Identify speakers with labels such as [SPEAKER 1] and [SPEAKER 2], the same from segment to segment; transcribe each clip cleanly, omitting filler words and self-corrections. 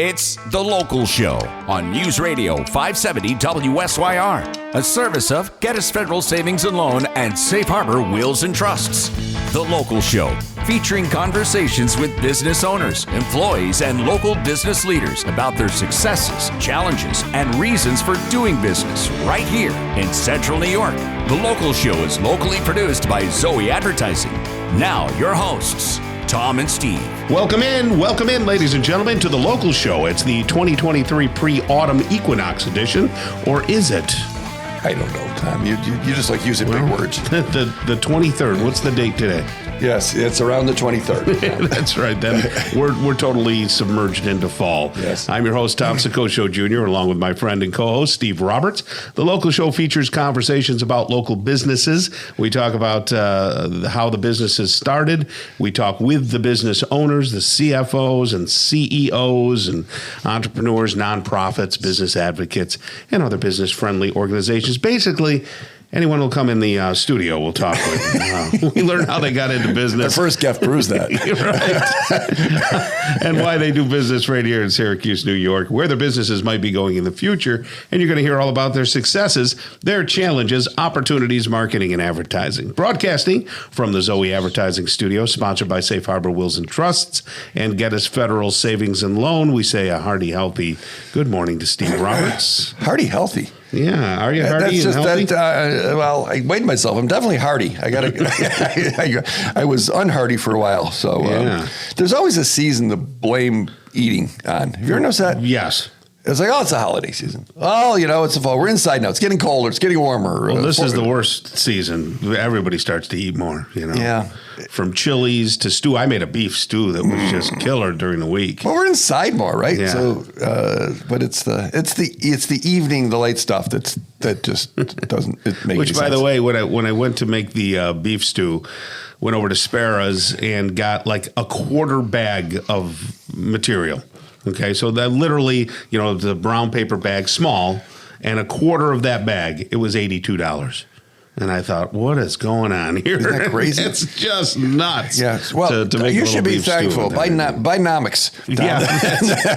[SPEAKER 1] It's The Local Show on News Radio 570 WSYR, a service of Geddes Federal Savings and Loan and Safe Harbor Wills and Trusts. The Local Show, featuring conversations with business owners, employees, and local business leaders about their successes, challenges, and reasons for doing business right here in Central New York. The Local Show is locally produced by Zoey Advertising. Now, your hosts, Tom and Steve.
[SPEAKER 2] Welcome in, ladies and gentlemen, to The Local Show. It's the 2023 Autumn Equinox Edition, or is it?
[SPEAKER 3] I don't know, Tom. You just like using big words.
[SPEAKER 2] The 23rd. What's the date today?
[SPEAKER 3] Yes, it's around the 23rd.
[SPEAKER 2] That's right. Then we're totally submerged into fall.
[SPEAKER 3] Yes.
[SPEAKER 2] I'm your host, Tom Soccocio Jr., along with my friend and co-host, Steve Roberts. The Local Show features conversations about local businesses. We talk about how the businesses started. We talk with the business owners, the CFOs and CEOs and entrepreneurs, nonprofits, business advocates, and other business-friendly organizations. Basically, anyone will come in the studio we'll talk with. We learn how they got into business.
[SPEAKER 3] The first guest proves that.
[SPEAKER 2] Right. And why they do business right here in Syracuse, New York, where their businesses might be going in the future. And you're going to hear all about their successes, their challenges, opportunities, marketing, and advertising. Broadcasting from the Zoey Advertising Studio, sponsored by Safe Harbor Wills and Trusts and Geddes Federal Savings and Loan. We say a hearty, healthy good morning to Steve Roberts.
[SPEAKER 3] Hearty, healthy.
[SPEAKER 2] Yeah, are you hardy and healthy?
[SPEAKER 3] Well, I weighed myself. I'm definitely hardy. I was unhardy for a while. So there's always a season to blame eating on. Have you ever noticed that?
[SPEAKER 2] Yes.
[SPEAKER 3] It's like, it's the holiday season. Oh, it's the fall. We're inside now. It's getting colder. It's getting warmer.
[SPEAKER 2] Well, this is the worst season. Everybody starts to eat more,
[SPEAKER 3] Yeah.
[SPEAKER 2] From chilies to stew. I made a beef stew that was just killer during the week.
[SPEAKER 3] Well, we're inside more, right?
[SPEAKER 2] Yeah.
[SPEAKER 3] So, but it's the evening, the late stuff that just doesn't make any sense.
[SPEAKER 2] Which, by the way, when I went to make the beef stew, went over to Sparrow's and got like a quarter bag of material. Okay, so that literally, the brown paper bag, small, and a quarter of that bag, it was $82. And I thought, what is going on here?
[SPEAKER 3] Isn't that crazy?
[SPEAKER 2] It's just nuts.
[SPEAKER 3] Yes. Well,
[SPEAKER 2] to make
[SPEAKER 3] you should be thankful. Bidenomics.
[SPEAKER 2] Yeah.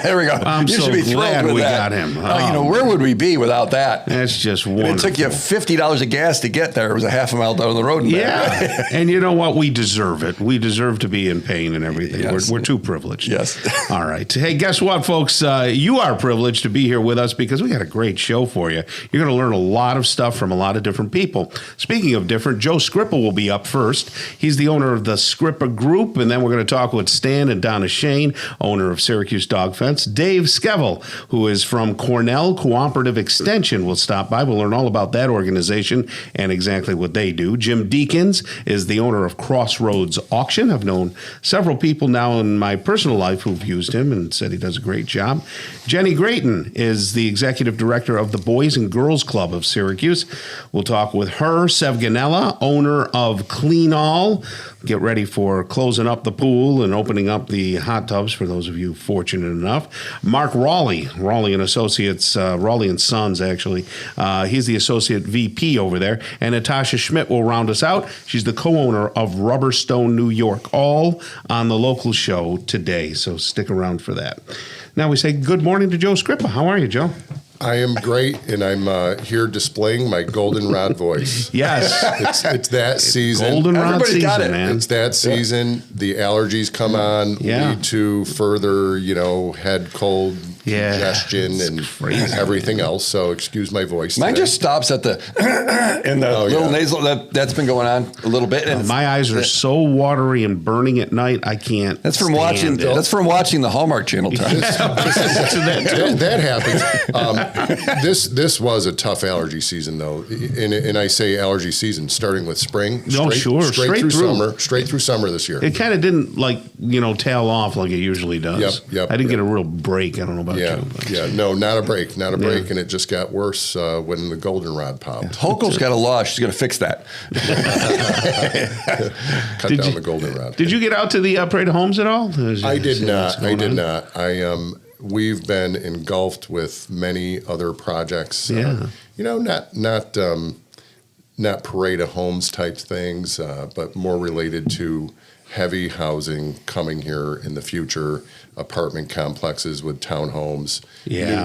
[SPEAKER 3] There we go.
[SPEAKER 2] I'm
[SPEAKER 3] you
[SPEAKER 2] so
[SPEAKER 3] should be
[SPEAKER 2] glad
[SPEAKER 3] with
[SPEAKER 2] we
[SPEAKER 3] that.
[SPEAKER 2] got him.
[SPEAKER 3] Where would we be without that?
[SPEAKER 2] That's just wonderful.
[SPEAKER 3] It took you $50 of gas to get there. It was a half a mile down the road.
[SPEAKER 2] Yeah. And you know what? We deserve it. We deserve to be in pain and everything.
[SPEAKER 3] Yes.
[SPEAKER 2] We're too privileged.
[SPEAKER 3] Yes.
[SPEAKER 2] All right. Hey, guess what, folks? You are privileged to be here with us because we got a great show for you. You're going to learn a lot of stuff from a lot of different people. Speaking of different, Joe Scrippa will be up first. He's the owner of the Scrippa Group, and then we're going to talk with Stan and Donna Shane, owner of Syracuse Dog Fence. Dave Skevel, who is from Cornell Cooperative Extension, will stop by. We'll learn all about that organization and exactly what they do. Jim Deakins is the owner of Crossroads Auction. I've known several people now in my personal life who've used him and said he does a great job. Jenny Grayton is the executive director of the Boys and Girls Club of Syracuse. We'll talk with her. Sev Ganella, owner of Clean All. Get ready for closing up the pool and opening up the hot tubs for those of you fortunate enough. Mark Raleigh and Associates, Raleigh and Sons, actually. He's the associate VP over there. And Natasha Schmidt will round us out. She's the co-owner of Rubberstone, New York, all on the Local Show today. So stick around for that. Now we say good morning to Joe Scrippa. How are you, Joe?
[SPEAKER 4] I am great, and I'm here displaying my goldenrod voice.
[SPEAKER 2] Yes.
[SPEAKER 4] It's that season.
[SPEAKER 2] Goldenrod season,
[SPEAKER 3] got it.
[SPEAKER 2] man.
[SPEAKER 4] It's that season. The allergies come on, lead to further, head cold, congestion, and everything else. So excuse my voice.
[SPEAKER 3] Mine
[SPEAKER 4] today.
[SPEAKER 3] just stops at the and the little nasal. That's been going on a little bit. And
[SPEAKER 2] my eyes are so watery and burning at night. I can't.
[SPEAKER 3] That's from watching.
[SPEAKER 2] it.
[SPEAKER 3] That's from watching the Hallmark Channel. Time.
[SPEAKER 4] that happens. This was a tough allergy season, though, and I say allergy season starting with spring. Straight through summer this year.
[SPEAKER 2] It kind of didn't tail off like it usually does.
[SPEAKER 4] Yep.
[SPEAKER 2] I didn't get a real break. I don't know about you. But.
[SPEAKER 4] No, not a break, and it just got worse when the goldenrod popped.
[SPEAKER 3] Hochul's got a law. She's going to fix that.
[SPEAKER 4] Cut down the goldenrod.
[SPEAKER 2] Did you get out to the Parade of Homes at all?
[SPEAKER 4] I did not. We've been engulfed with many other projects. Not parade of homes type things, but more related to heavy housing coming here in the future, apartment complexes with townhomes,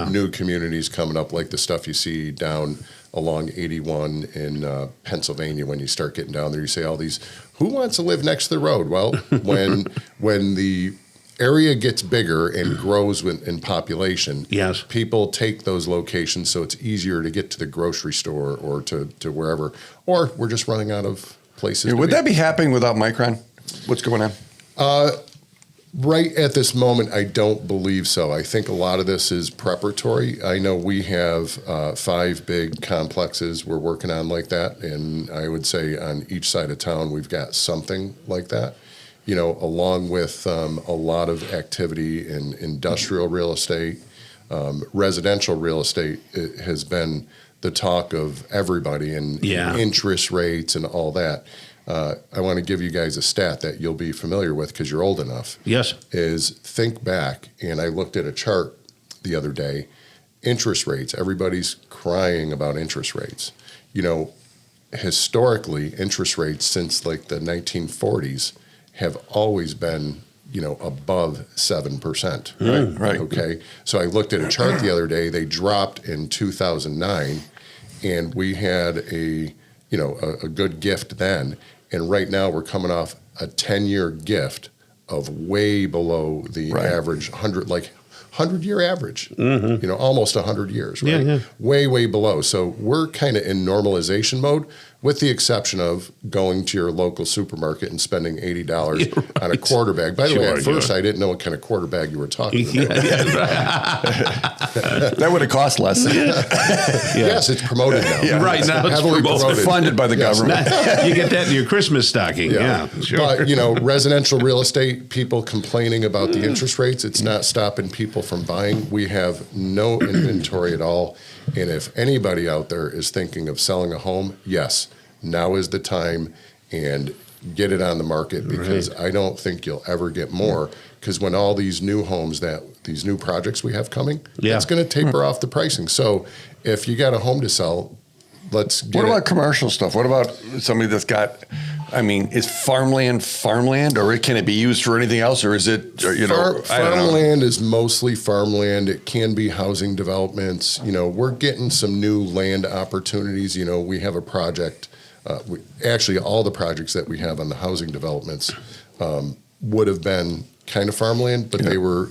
[SPEAKER 4] new communities coming up like the stuff you see down along 81 in Pennsylvania. When you start getting down there, you say all these, who wants to live next to the road? Well, when the area gets bigger and grows in population, people take those locations so it's easier to get to the grocery store or to wherever, or we're just running out of places.
[SPEAKER 3] Would that be happening without Micron? What's going on?
[SPEAKER 4] Right at this moment, I don't believe so. I think a lot of this is preparatory. I know we have 5 big complexes we're working on like that, and I would say on each side of town we've got something like that. You know, along with a lot of activity in industrial real estate, residential real estate has been the talk of everybody, and interest rates and all that. I want to give you guys a stat that you'll be familiar with because you're old enough.
[SPEAKER 2] Yes.
[SPEAKER 4] Is think back, and I looked at a chart the other day, interest rates. Everybody's crying about interest rates. You know, historically, interest rates since like the 1940s have always been, you know, above 7%.
[SPEAKER 3] Right.
[SPEAKER 4] Okay. So I looked at a chart the other day. They dropped in 2009, and we had a good gift then. And right now we're coming off a 10-year gift of way below the average 100-year average, you know, almost 100 years, right? Way below. So we're kind of in normalization mode, with the exception of going to your local supermarket and spending $80 on a quarter bag. By the way, at first I didn't know what kind of quarter bag you were talking about.
[SPEAKER 3] That would have cost less.
[SPEAKER 4] Yes, it's promoted now.
[SPEAKER 2] Right now, it's
[SPEAKER 3] promoted. Funded by the government.
[SPEAKER 2] You get that in your Christmas stocking. Sure.
[SPEAKER 4] But, you know, residential real estate, people complaining about the interest rates, it's not stopping people from buying. We have no inventory at all. And if anybody out there is thinking of selling a home, yes, now is the time, and get it on the market, because I don't think you'll ever get more, because when all these new homes, these new projects we have coming, it's going to taper off the pricing. So if you got a home to sell, let's get
[SPEAKER 3] What about commercial stuff? What about somebody that's got, I mean, is farmland, or can it be used for anything else, or is it,
[SPEAKER 4] farmland is mostly farmland. It can be housing developments. You know, we're getting some new land opportunities. You know, we have a project, actually all the projects that we have on the housing developments would have been kind of farmland, but they were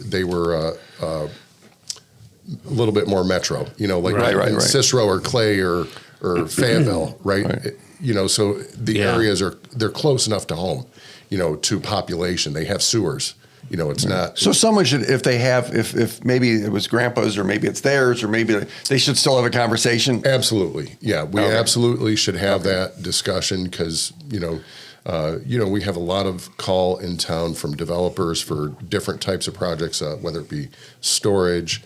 [SPEAKER 4] a little bit more metro, you know, like in Cicero or Clay or Fayetteville, right? You know, so the areas they're close enough to home, you know, to population. They have sewers. You know, it's not.
[SPEAKER 3] So someone should, if maybe it was grandpa's, or maybe it's theirs, or maybe they should still have a conversation.
[SPEAKER 4] Absolutely, yeah, we absolutely should have that discussion, because we have a lot of call in town from developers for different types of projects, whether it be storage,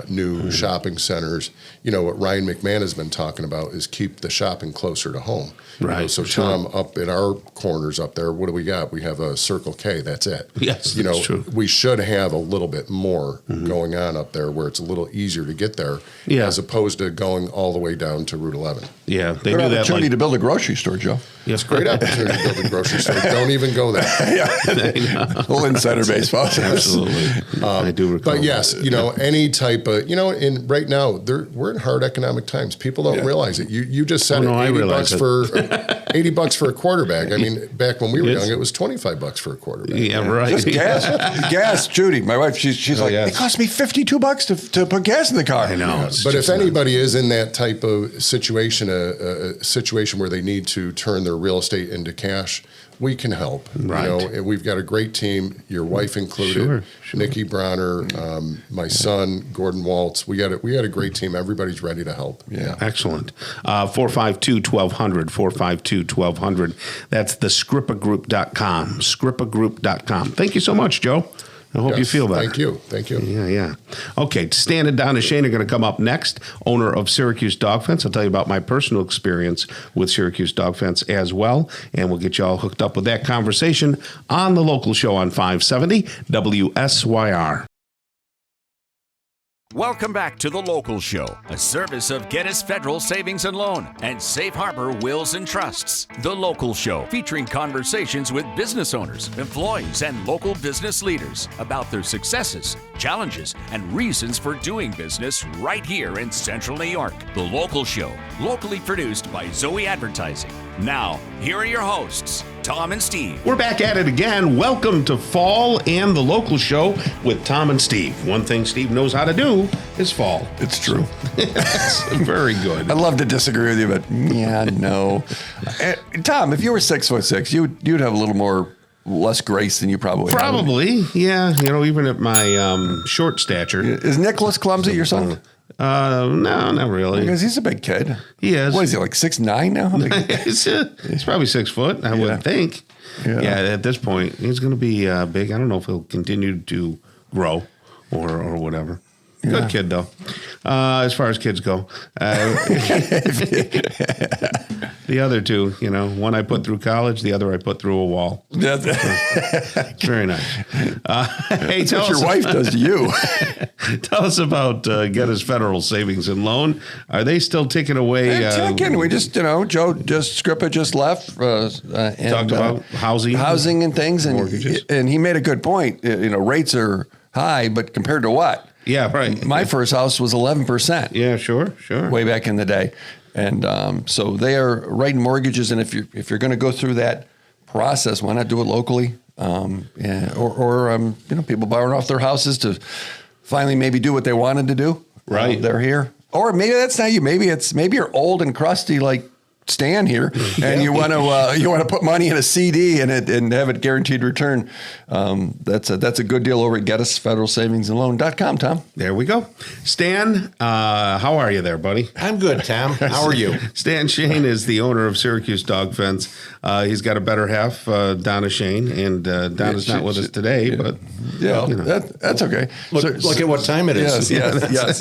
[SPEAKER 4] new shopping centers. You know, what Ryan McMahon has been talking about is keep the shopping closer to home.
[SPEAKER 2] Right.
[SPEAKER 4] You know, so Tom, up in our corners up there, what do we got? We have a Circle K. That's it.
[SPEAKER 2] Yes,
[SPEAKER 4] you know,
[SPEAKER 2] that's true.
[SPEAKER 4] We should have a little bit more going on up there, where it's a little easier to get there, as opposed to going all the way down to Route 11.
[SPEAKER 2] Yeah, they
[SPEAKER 3] Good
[SPEAKER 2] do that.
[SPEAKER 3] Opportunity to build a grocery store, Joe.
[SPEAKER 2] Yes,
[SPEAKER 4] Great opportunity to build a grocery store. Don't even go there.
[SPEAKER 3] A little insider baseball.
[SPEAKER 2] Absolutely. I do recall.
[SPEAKER 4] But yes, you know, any type of, you know, right now we're in hard economic times. People don't realize it. You just said $80 for a quarter bag. I mean, back when we were young, it was $25 for a quarter bag.
[SPEAKER 2] Yeah, right.
[SPEAKER 3] Just gas. Judy, my wife, she's like, it cost me $52 to put gas in the car.
[SPEAKER 2] I know.
[SPEAKER 4] But if anybody is in that type of situation, a situation where they need to turn their real estate into cash, we can help.
[SPEAKER 2] Right.
[SPEAKER 4] You know, we've got a great team, your wife included, Nikki Bronner, my son, Gordon Waltz. We got a great team. Everybody's ready to help.
[SPEAKER 2] Yeah. Excellent. 452-1200, 452-1200. That's the scripagroup.com, scripagroup.com. Thank you so much, Joe. I hope you feel better.
[SPEAKER 4] Thank you.
[SPEAKER 2] Yeah. Okay, Stan and Donna Shane are going to come up next, owner of Syracuse Dog Fence. I'll tell you about my personal experience with Syracuse Dog Fence as well, and we'll get you all hooked up with that conversation on the local show on 570 WSYR.
[SPEAKER 1] Welcome back to The Local Show, a service of Gettys Federal Savings and Loan and Safe Harbor Wills and Trusts. The Local Show, featuring conversations with business owners, employees, and local business leaders about their successes, challenges, and reasons for doing business right here in Central New York. The Local Show, locally produced by Zoey Advertising. Now, here are your hosts, Tom and Steve.
[SPEAKER 2] We're back at it again. Welcome to Fall and The Local Show with Tom and Steve. One thing Steve knows how to do is fall.
[SPEAKER 3] It's true.
[SPEAKER 2] It's very good.
[SPEAKER 3] I'd love to disagree with you, but yeah, no. Tom, if you were 6'6", you'd have a little more less grace than you probably have.
[SPEAKER 2] Probably, yeah. You know, even at my short stature.
[SPEAKER 3] Is Nicholas clumsy, your son?
[SPEAKER 2] No, not really.
[SPEAKER 3] Because he's a big kid.
[SPEAKER 2] He is.
[SPEAKER 3] What is he, like 6'9" now?
[SPEAKER 2] He's probably 6 foot, I would think. Yeah, at this point, he's going to be big. I don't know if he'll continue to grow or whatever. Yeah. Good kid, though, as far as kids go. The other two, you know, one I put through college, the other I put through a wall. Very nice. Hey,
[SPEAKER 3] tell us what your wife does to you.
[SPEAKER 2] Tell us about Gettys Federal Savings and Loan. Are they still taking away?
[SPEAKER 3] We just, Joe Scrippa just left. And
[SPEAKER 2] talked about housing
[SPEAKER 3] and things, and he made a good point. Rates are high, but compared to what?
[SPEAKER 2] Yeah, right.
[SPEAKER 3] My first house was 11%.
[SPEAKER 2] Yeah, sure.
[SPEAKER 3] Way back in the day. And so they are writing mortgages, and if you're going to go through that process, why not do it locally? Or people borrowing off their houses to finally maybe do what they wanted to do.
[SPEAKER 2] Right,
[SPEAKER 3] they're here. Or maybe that's not you. Maybe you're old and crusty like Stan here, and you want to put money in a CD and have it guaranteed return. That's a good deal over at GettysFederalSavingsAndLoan.com, Tom.
[SPEAKER 2] There we go. Stan, how are you there, buddy?
[SPEAKER 5] I'm good, Tom. How are you?
[SPEAKER 2] Stan Shane is the owner of Syracuse Dog Fence. He's got a better half, Donna Shane, and Donna's not with us today, but
[SPEAKER 3] that's okay.
[SPEAKER 5] Look at what time it is.
[SPEAKER 3] Yes,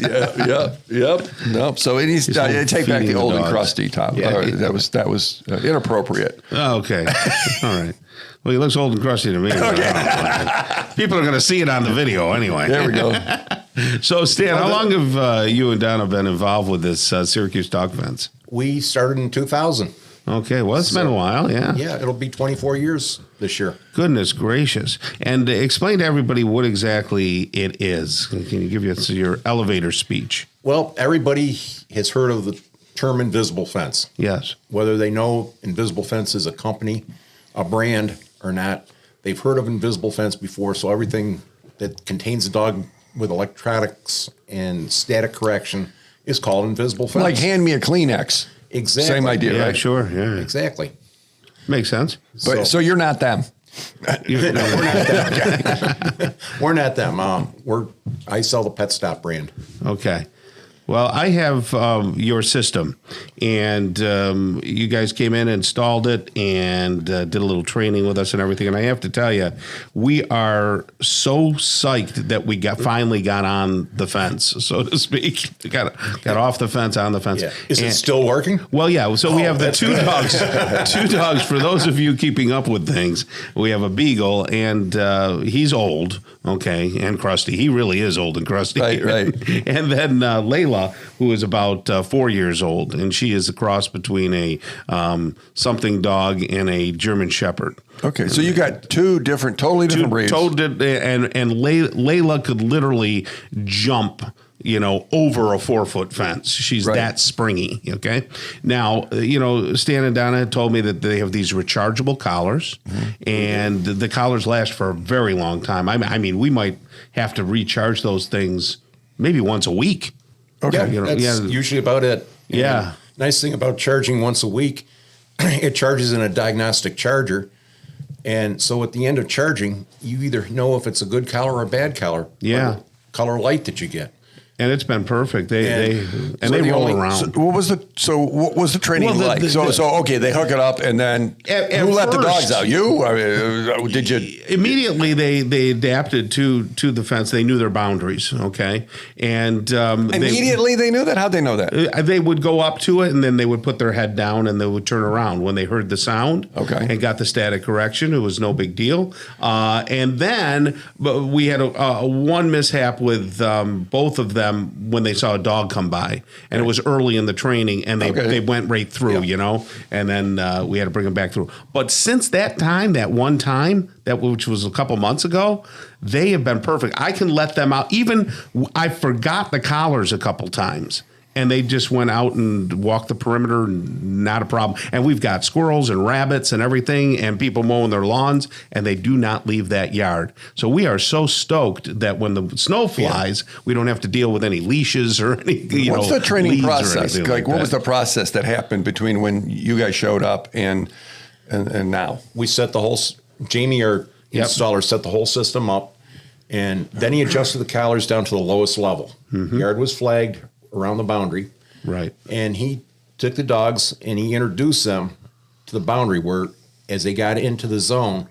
[SPEAKER 3] yep. Nope. So it is. Take back the old and crusty, Tom.
[SPEAKER 2] Yeah.
[SPEAKER 3] That was inappropriate.
[SPEAKER 2] Oh, okay. All right. Well, he looks old and crusty to me. Okay. People are going to see it on the video anyway.
[SPEAKER 3] There we go.
[SPEAKER 2] So, Stan, how long have you and Donna been involved with this Syracuse Dog Fence?
[SPEAKER 5] We started in 2000.
[SPEAKER 2] Okay. Well, it's been a while, yeah.
[SPEAKER 5] Yeah, it'll be 24 years this year.
[SPEAKER 2] Goodness gracious. And explain to everybody what exactly it is. Can you give us your elevator speech?
[SPEAKER 5] Well, everybody has heard of the term Invisible Fence.
[SPEAKER 2] Yes.
[SPEAKER 5] Whether they know Invisible Fence is a company, a brand, or not, they've heard of Invisible Fence before, so everything that contains a dog with electronics and static correction is called Invisible Fence.
[SPEAKER 3] Like hand me a Kleenex.
[SPEAKER 5] Exactly.
[SPEAKER 3] Same idea,
[SPEAKER 2] yeah,
[SPEAKER 3] right?
[SPEAKER 2] Sure, yeah.
[SPEAKER 5] Exactly.
[SPEAKER 2] Makes sense.
[SPEAKER 3] But so you're not them.
[SPEAKER 5] We're not them. We're not them. I sell the Pet Stop brand.
[SPEAKER 2] Okay. Well, I have your system, and you guys came in, installed it, and did a little training with us and everything. And I have to tell you, we are so psyched that we finally got on the fence, so to speak. We got off the fence, on the fence.
[SPEAKER 5] Yeah. Is it still working?
[SPEAKER 2] Well, yeah. So we have the two dogs. Two dogs. For those of you keeping up with things, we have a beagle, and he's old, okay, and crusty. He really is old and crusty.
[SPEAKER 3] Right.
[SPEAKER 2] And then Layla, who is about 4 years old, and she is a cross between a something dog and a German Shepherd.
[SPEAKER 3] Okay, so you got totally different breeds.
[SPEAKER 2] And Layla could literally jump, over a 4-foot fence. She's that springy. Okay. Now, Stan and Donna told me that they have these rechargeable collars, and the collars last for a very long time. I mean, we might have to recharge those things maybe once a week.
[SPEAKER 5] Okay. That's usually about it.
[SPEAKER 2] Yeah.
[SPEAKER 5] Nice thing about charging once a week, it charges in a diagnostic charger. And so at the end of charging, you either know if it's a good collar or a bad collar.
[SPEAKER 2] Yeah.
[SPEAKER 5] Color light that you get.
[SPEAKER 2] And it's been perfect. They roll around.
[SPEAKER 3] So what was the training like? Okay, they hook it up, and then who let the dogs out? You? I mean, did you?
[SPEAKER 2] Immediately, they adapted to the fence. They knew their boundaries. Okay, and
[SPEAKER 3] immediately they knew that. How'd they know that?
[SPEAKER 2] They would go up to it, and then they would put their head down, and they would turn around when they heard the sound.
[SPEAKER 3] Okay,
[SPEAKER 2] and got the static correction. It was no big deal. And then we had one mishap with both of them. them when they saw a dog come by, and it was early in the training, and they went right through, and then we had to bring them back through. But since that time, that one time, which was a couple months ago, they have been perfect. I can let them out. Even I forgot the collars a couple times. And they just went out and walked the perimeter, not a problem. And we've got squirrels and rabbits and everything, and people mowing their lawns, and they do not leave that yard. So we are so stoked that when the snow flies, we don't have to deal with any leashes or any.
[SPEAKER 3] What's the training process? Like what was the process that happened between when you guys showed up and now?
[SPEAKER 5] We set the whole. Jamie, our installer, set the whole system up, and then he adjusted the collars down to the lowest level. Mm-hmm. Yard was flagged around the boundary.
[SPEAKER 2] Right.
[SPEAKER 5] And he took the dogs and he introduced them to the boundary where, as they got into the zone,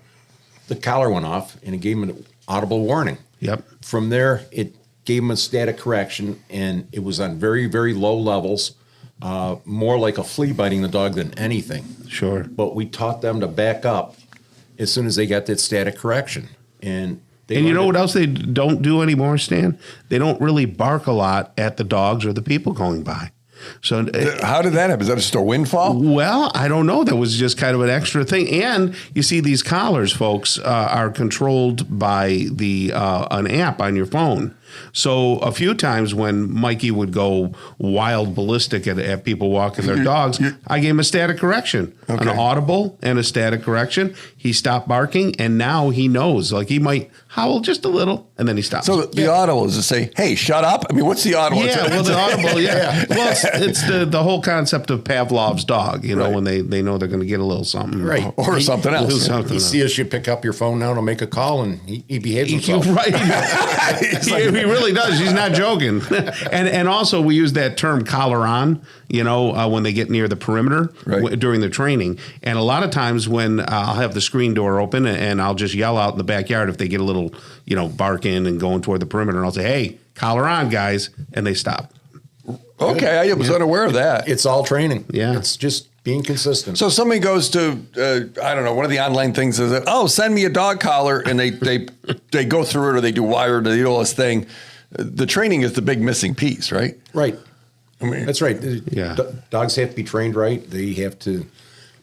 [SPEAKER 5] the collar went off and it gave them an audible warning.
[SPEAKER 2] Yep.
[SPEAKER 5] From there, it gave them a static correction, and it was on very, very low levels, more like a flea biting the dog than anything.
[SPEAKER 2] Sure.
[SPEAKER 5] But we taught them to back up as soon as they got that static correction. And
[SPEAKER 2] you know what else they don't do anymore, Stan? They don't really bark a lot at the dogs or the people going by. So
[SPEAKER 3] how did that happen? Is that just a windfall?
[SPEAKER 2] Well, I don't know. That was just kind of an extra thing. And you see, these collars, folks, are controlled by an app on your phone. So a few times when Mikey would go wild ballistic at people walking their dogs, I gave him a static correction, an audible and a static correction. He stopped barking, and now he knows. Like, he might howl just a little, and then he stops.
[SPEAKER 3] So the audible is to say, hey, shut up? I mean, what's the audible?
[SPEAKER 2] Yeah, well, the audible, Well, it's the whole concept of Pavlov's dog, when they know they're going to get a little something.
[SPEAKER 5] Right.
[SPEAKER 3] Or something else.
[SPEAKER 5] He sees you pick up your phone now to make a call, and he behaves himself.
[SPEAKER 2] Right. He really does. He's not joking. And also we use that term collar on, when they get near the perimeter during the training. And a lot of times when I'll have the screen door open and I'll just yell out in the backyard if they get a little, barking and going toward the perimeter, and I'll say, hey, collar on, guys. And they stop.
[SPEAKER 3] Okay. I was unaware of that.
[SPEAKER 5] It's all training.
[SPEAKER 2] Yeah.
[SPEAKER 5] It's just being consistent.
[SPEAKER 3] So somebody goes to, I don't know, one of the online things is that, send me a dog collar, and they go through it, or they do wired, or they do all this thing. The training is the big missing piece, right?
[SPEAKER 5] Right.
[SPEAKER 3] I mean,
[SPEAKER 5] that's right.
[SPEAKER 2] Yeah.
[SPEAKER 5] Dogs have to be trained right. They have to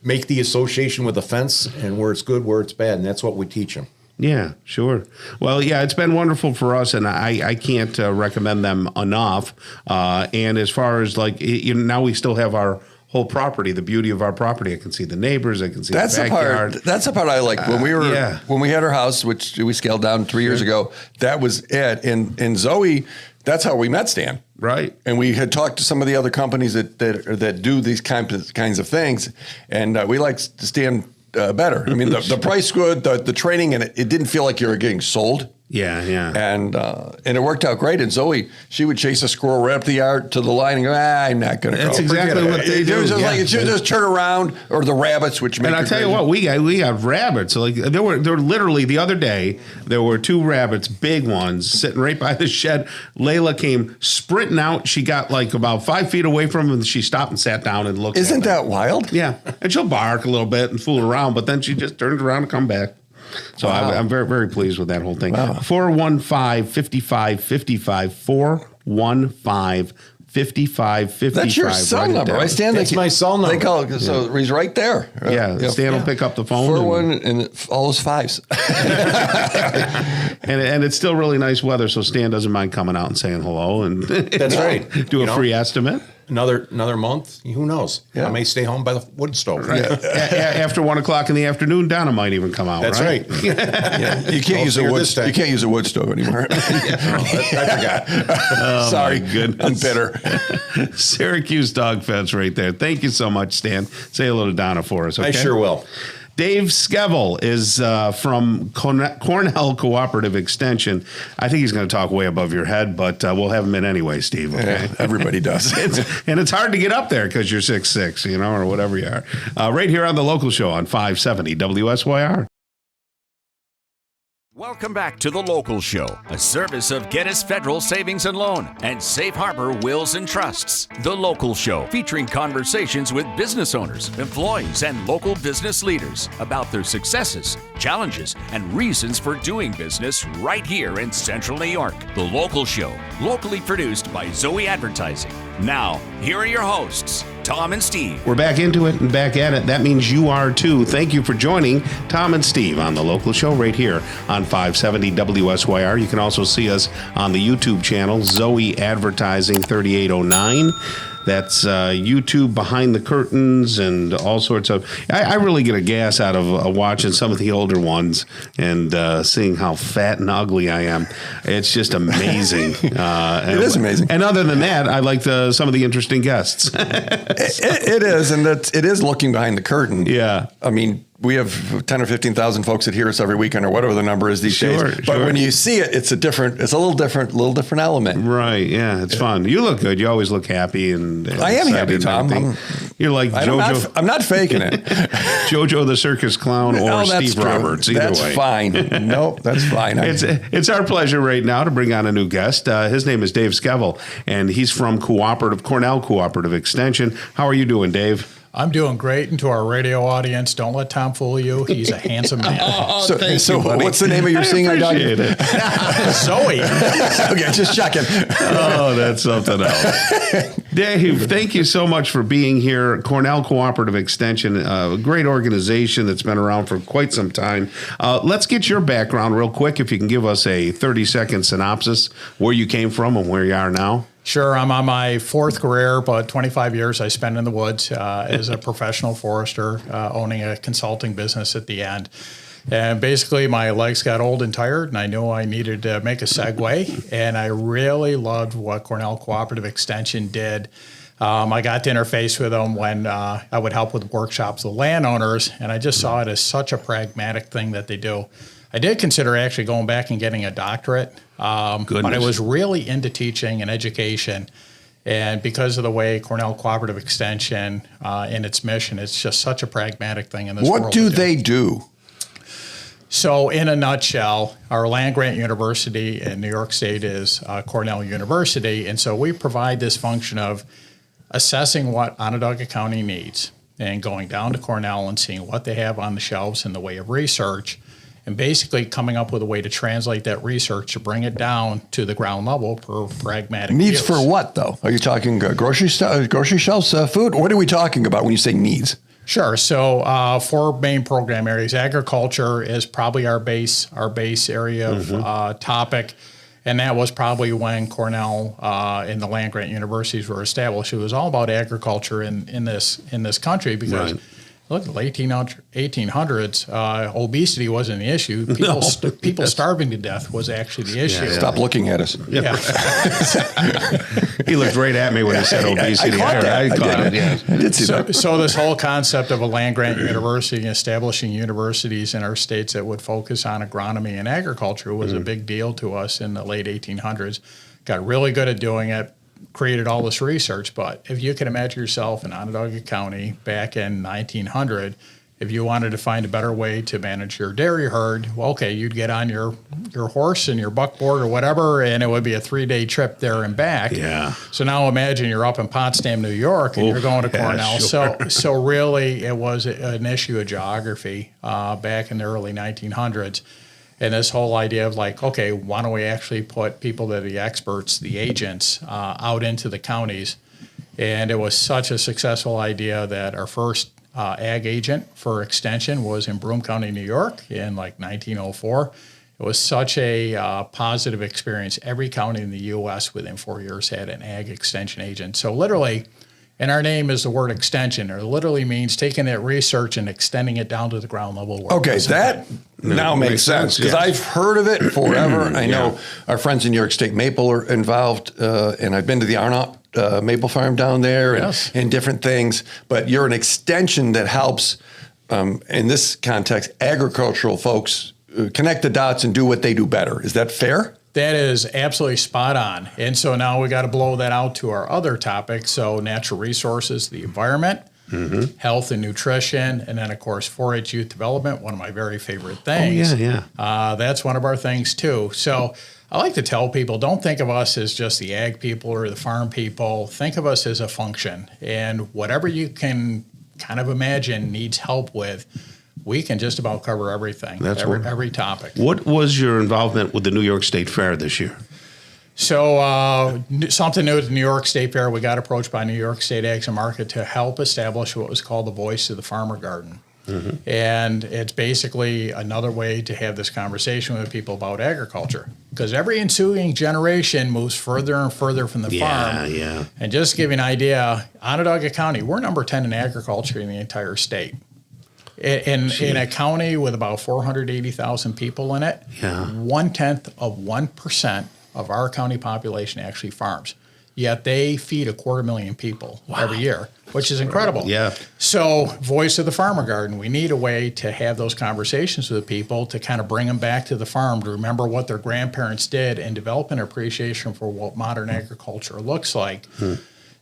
[SPEAKER 5] make the association with the fence, and where it's good, where it's bad, and that's what we teach them.
[SPEAKER 2] Yeah, sure. Well, yeah, it's been wonderful for us, and I can't recommend them enough. And as far as now we still have our whole property, the beauty of our property. I can see the neighbors. I can see the backyard.
[SPEAKER 3] That's the part I like. When we had our house, which we scaled down 3 years ago, that was it. And Zoey, that's how we met Stan.
[SPEAKER 2] Right.
[SPEAKER 3] And we had talked to some of the other companies that do these kinds of things, and we like Stan better. I mean, the price good, the training, and it didn't feel like you were getting sold.
[SPEAKER 2] Yeah, yeah.
[SPEAKER 3] And it worked out great. And Zoey, she would chase a squirrel right up the yard to the line and go, I'm not going to go.
[SPEAKER 2] That's exactly what they do.
[SPEAKER 3] It was just she would just turn around, or the rabbits, which make
[SPEAKER 2] And I'll tell you what, we got rabbits. Like there were literally the other day, there were 2 rabbits, big ones, sitting right by the shed. Layla came sprinting out. She got like about 5 feet away from him, and she stopped and sat down and looked.
[SPEAKER 3] Isn't that wild?
[SPEAKER 2] Yeah. And she'll bark a little bit and fool around, but then she just turns around and come back. So wow. I'm very, very pleased with that whole thing. Wow. 415-5555, 415-5555.
[SPEAKER 3] That's your cell number, right, Stan?
[SPEAKER 5] That's my cell number.
[SPEAKER 3] They call it, so he's right there.
[SPEAKER 2] Yeah, Stan will pick up the phone.
[SPEAKER 3] 4-1 and all those 5s.
[SPEAKER 2] and it's still really nice weather, so Stan doesn't mind coming out and saying hello. And
[SPEAKER 5] that's right.
[SPEAKER 2] Do a free estimate.
[SPEAKER 5] Another month, who knows? Yeah. I may stay home by the wood stove.
[SPEAKER 2] Right. After 1 o'clock in the afternoon, Donna might even come out.
[SPEAKER 5] That's right.
[SPEAKER 3] You can't use a wood. You can't use a wood stove anymore.
[SPEAKER 5] I forgot.
[SPEAKER 3] Sorry,
[SPEAKER 2] goodness.
[SPEAKER 3] I'm bitter.
[SPEAKER 2] Syracuse Dog Fence, right there. Thank you so much, Stan. Say hello to Donna for us. Okay?
[SPEAKER 5] I sure will.
[SPEAKER 2] Dave Skevel is from Cornell Cooperative Extension. I think he's going to talk way above your head, but we'll have him in anyway, Steve. Okay?
[SPEAKER 3] Yeah, everybody does.
[SPEAKER 2] And it's hard to get up there because you're 6'6", or whatever you are. Right here on the local show on 570 WSYR.
[SPEAKER 1] Welcome back to The Local Show, a service of Gettys Federal Savings and Loan and Safe Harbor Wills and Trusts. The Local Show, featuring conversations with business owners, employees, and local business leaders about their successes, challenges, and reasons for doing business right here in Central New York. The Local Show, locally produced by Zoey Advertising. Now, here are your hosts, Tom and Steve.
[SPEAKER 2] We're back into it and back at it. That means you are too. Thank you for joining Tom and Steve on The Local Show right here on 570 WSYR. You can also see us on the YouTube channel, Zoey Advertising 3809. That's YouTube behind the curtains and all sorts of... I really get a gas out of watching some of the older ones and seeing how fat and ugly I am. It's just amazing.
[SPEAKER 3] It is amazing.
[SPEAKER 2] And other than that, I like some of the interesting guests.
[SPEAKER 3] It is, and it is looking behind the curtain.
[SPEAKER 2] Yeah.
[SPEAKER 3] I mean, we have 10 or 15,000 folks that hear us every weekend or whatever the number is these days. But when you see it, it's a little different element.
[SPEAKER 2] Right. Yeah. It's fun. You look good. You always look happy and
[SPEAKER 3] I am happy, Tom.
[SPEAKER 2] You're like JoJo.
[SPEAKER 3] I'm not faking it.
[SPEAKER 2] JoJo the circus clown or Steve
[SPEAKER 3] true.
[SPEAKER 2] Roberts. Either
[SPEAKER 3] that's
[SPEAKER 2] way.
[SPEAKER 3] Fine. No, that's fine.
[SPEAKER 2] It's our pleasure right now to bring on a new guest. His name is Dave Skevel, and he's from Cornell Cooperative Extension. How are you doing, Dave?
[SPEAKER 6] I'm doing great. And to our radio audience, don't let Tom fool you. He's a handsome man.
[SPEAKER 3] So what's the name of your singing dog?
[SPEAKER 6] Zoey.
[SPEAKER 3] Okay, just checking.
[SPEAKER 2] Oh, that's something else. Dave, thank you so much for being here. Cornell Cooperative Extension, a great organization that's been around for quite some time. Let's get your background real quick. If you can give us a 30-second synopsis, where you came from and where you are now.
[SPEAKER 6] Sure. I'm on my fourth career, but 25 years I spent in the woods as a professional forester, owning a consulting business at the end. And basically my legs got old and tired, and I knew I needed to make a segue. And I really loved what Cornell Cooperative Extension did. I got to interface with them when I would help with workshops with landowners, and I just saw it as such a pragmatic thing that they do. I did consider actually going back and getting a doctorate, but I was really into teaching and education. And because of the way Cornell Cooperative Extension and its mission, it's just such a pragmatic thing in this world.
[SPEAKER 3] What do they do?
[SPEAKER 6] So in a nutshell, our land-grant university in New York State is Cornell University. And so we provide this function of assessing what Onondaga County needs and going down to Cornell and seeing what they have on the shelves in the way of research, and basically coming up with a way to translate that research to bring it down to the ground level for pragmatic
[SPEAKER 3] needs
[SPEAKER 6] use.
[SPEAKER 3] For what, though? Are you talking grocery shelves, food? What are we talking about when you say needs?
[SPEAKER 6] Sure. So 4 main program areas. Agriculture is probably our base area of topic. And that was probably when Cornell and the land-grant universities were established. It was all about agriculture in this country because... Right. Look, the late 1800s, obesity wasn't the issue. People starving to death was actually the issue.
[SPEAKER 3] Yeah. Stop looking at us.
[SPEAKER 6] Yeah.
[SPEAKER 2] He looked right at me when he said obesity.
[SPEAKER 3] I caught it. Yeah. I did see that.
[SPEAKER 6] So this whole concept of a land-grant university, establishing universities in our states that would focus on agronomy and agriculture was a big deal to us in the late 1800s. Got really good at doing it. Created all this research, but if you can imagine yourself in Onondaga County back in 1900, if you wanted to find a better way to manage your dairy herd, well, okay, you'd get on your horse and your buckboard or whatever, and it would be a 3-day trip there and back.
[SPEAKER 2] Yeah.
[SPEAKER 6] So now imagine you're up in Potsdam, New York, and you're going to Cornell.
[SPEAKER 2] Sure.
[SPEAKER 6] So really, it was an issue of geography back in the early 1900s. And this whole idea of like, okay, why don't we actually put people that are the experts, the agents, out into the counties? And it was such a successful idea that our first ag agent for extension was in Broome County, New York in like 1904. It was such a positive experience. Every county in the U.S. within 4 years had an ag extension agent. So literally, and our name is the word extension. It literally means taking that research and extending it down to the ground level.
[SPEAKER 3] Okay, that now makes sense because I've heard of it forever. I know our friends in New York State Maple are involved, and I've been to the Arnott Maple Farm down there and different things. But you're an extension that helps, in this context, agricultural folks connect the dots and do what they do better. Is that fair?
[SPEAKER 6] That is absolutely spot on. And so now we got to blow that out to our other topics. So natural resources, the environment, health and nutrition, and then, of course, 4-H youth development, one of my very favorite things.
[SPEAKER 2] Oh, yeah.
[SPEAKER 6] That's one of our things, too. So I like to tell people, don't think of us as just the ag people or the farm people. Think of us as a function. And whatever you can kind of imagine needs help with, we can just about cover everything, every topic.
[SPEAKER 2] What was your involvement with the New York State Fair this year?
[SPEAKER 6] So something new at the New York State Fair, we got approached by New York State Ag and Market to help establish what was called the Voice of the Farmer Garden. And it's basically another way to have this conversation with people about agriculture, because every ensuing generation moves further and further from the farm.
[SPEAKER 2] Yeah.
[SPEAKER 6] And just to give you an idea, Onondaga County, we're number 10 in agriculture in the entire state. In a county with about 480,000 people in it, 0.1% of our county population actually farms. Yet they feed 250,000 people every year, which is incredible.
[SPEAKER 2] Yeah.
[SPEAKER 6] So, Voice of the Farmer Garden, we need a way to have those conversations with people to kind of bring them back to the farm, to remember what their grandparents did and develop an appreciation for what modern agriculture looks like.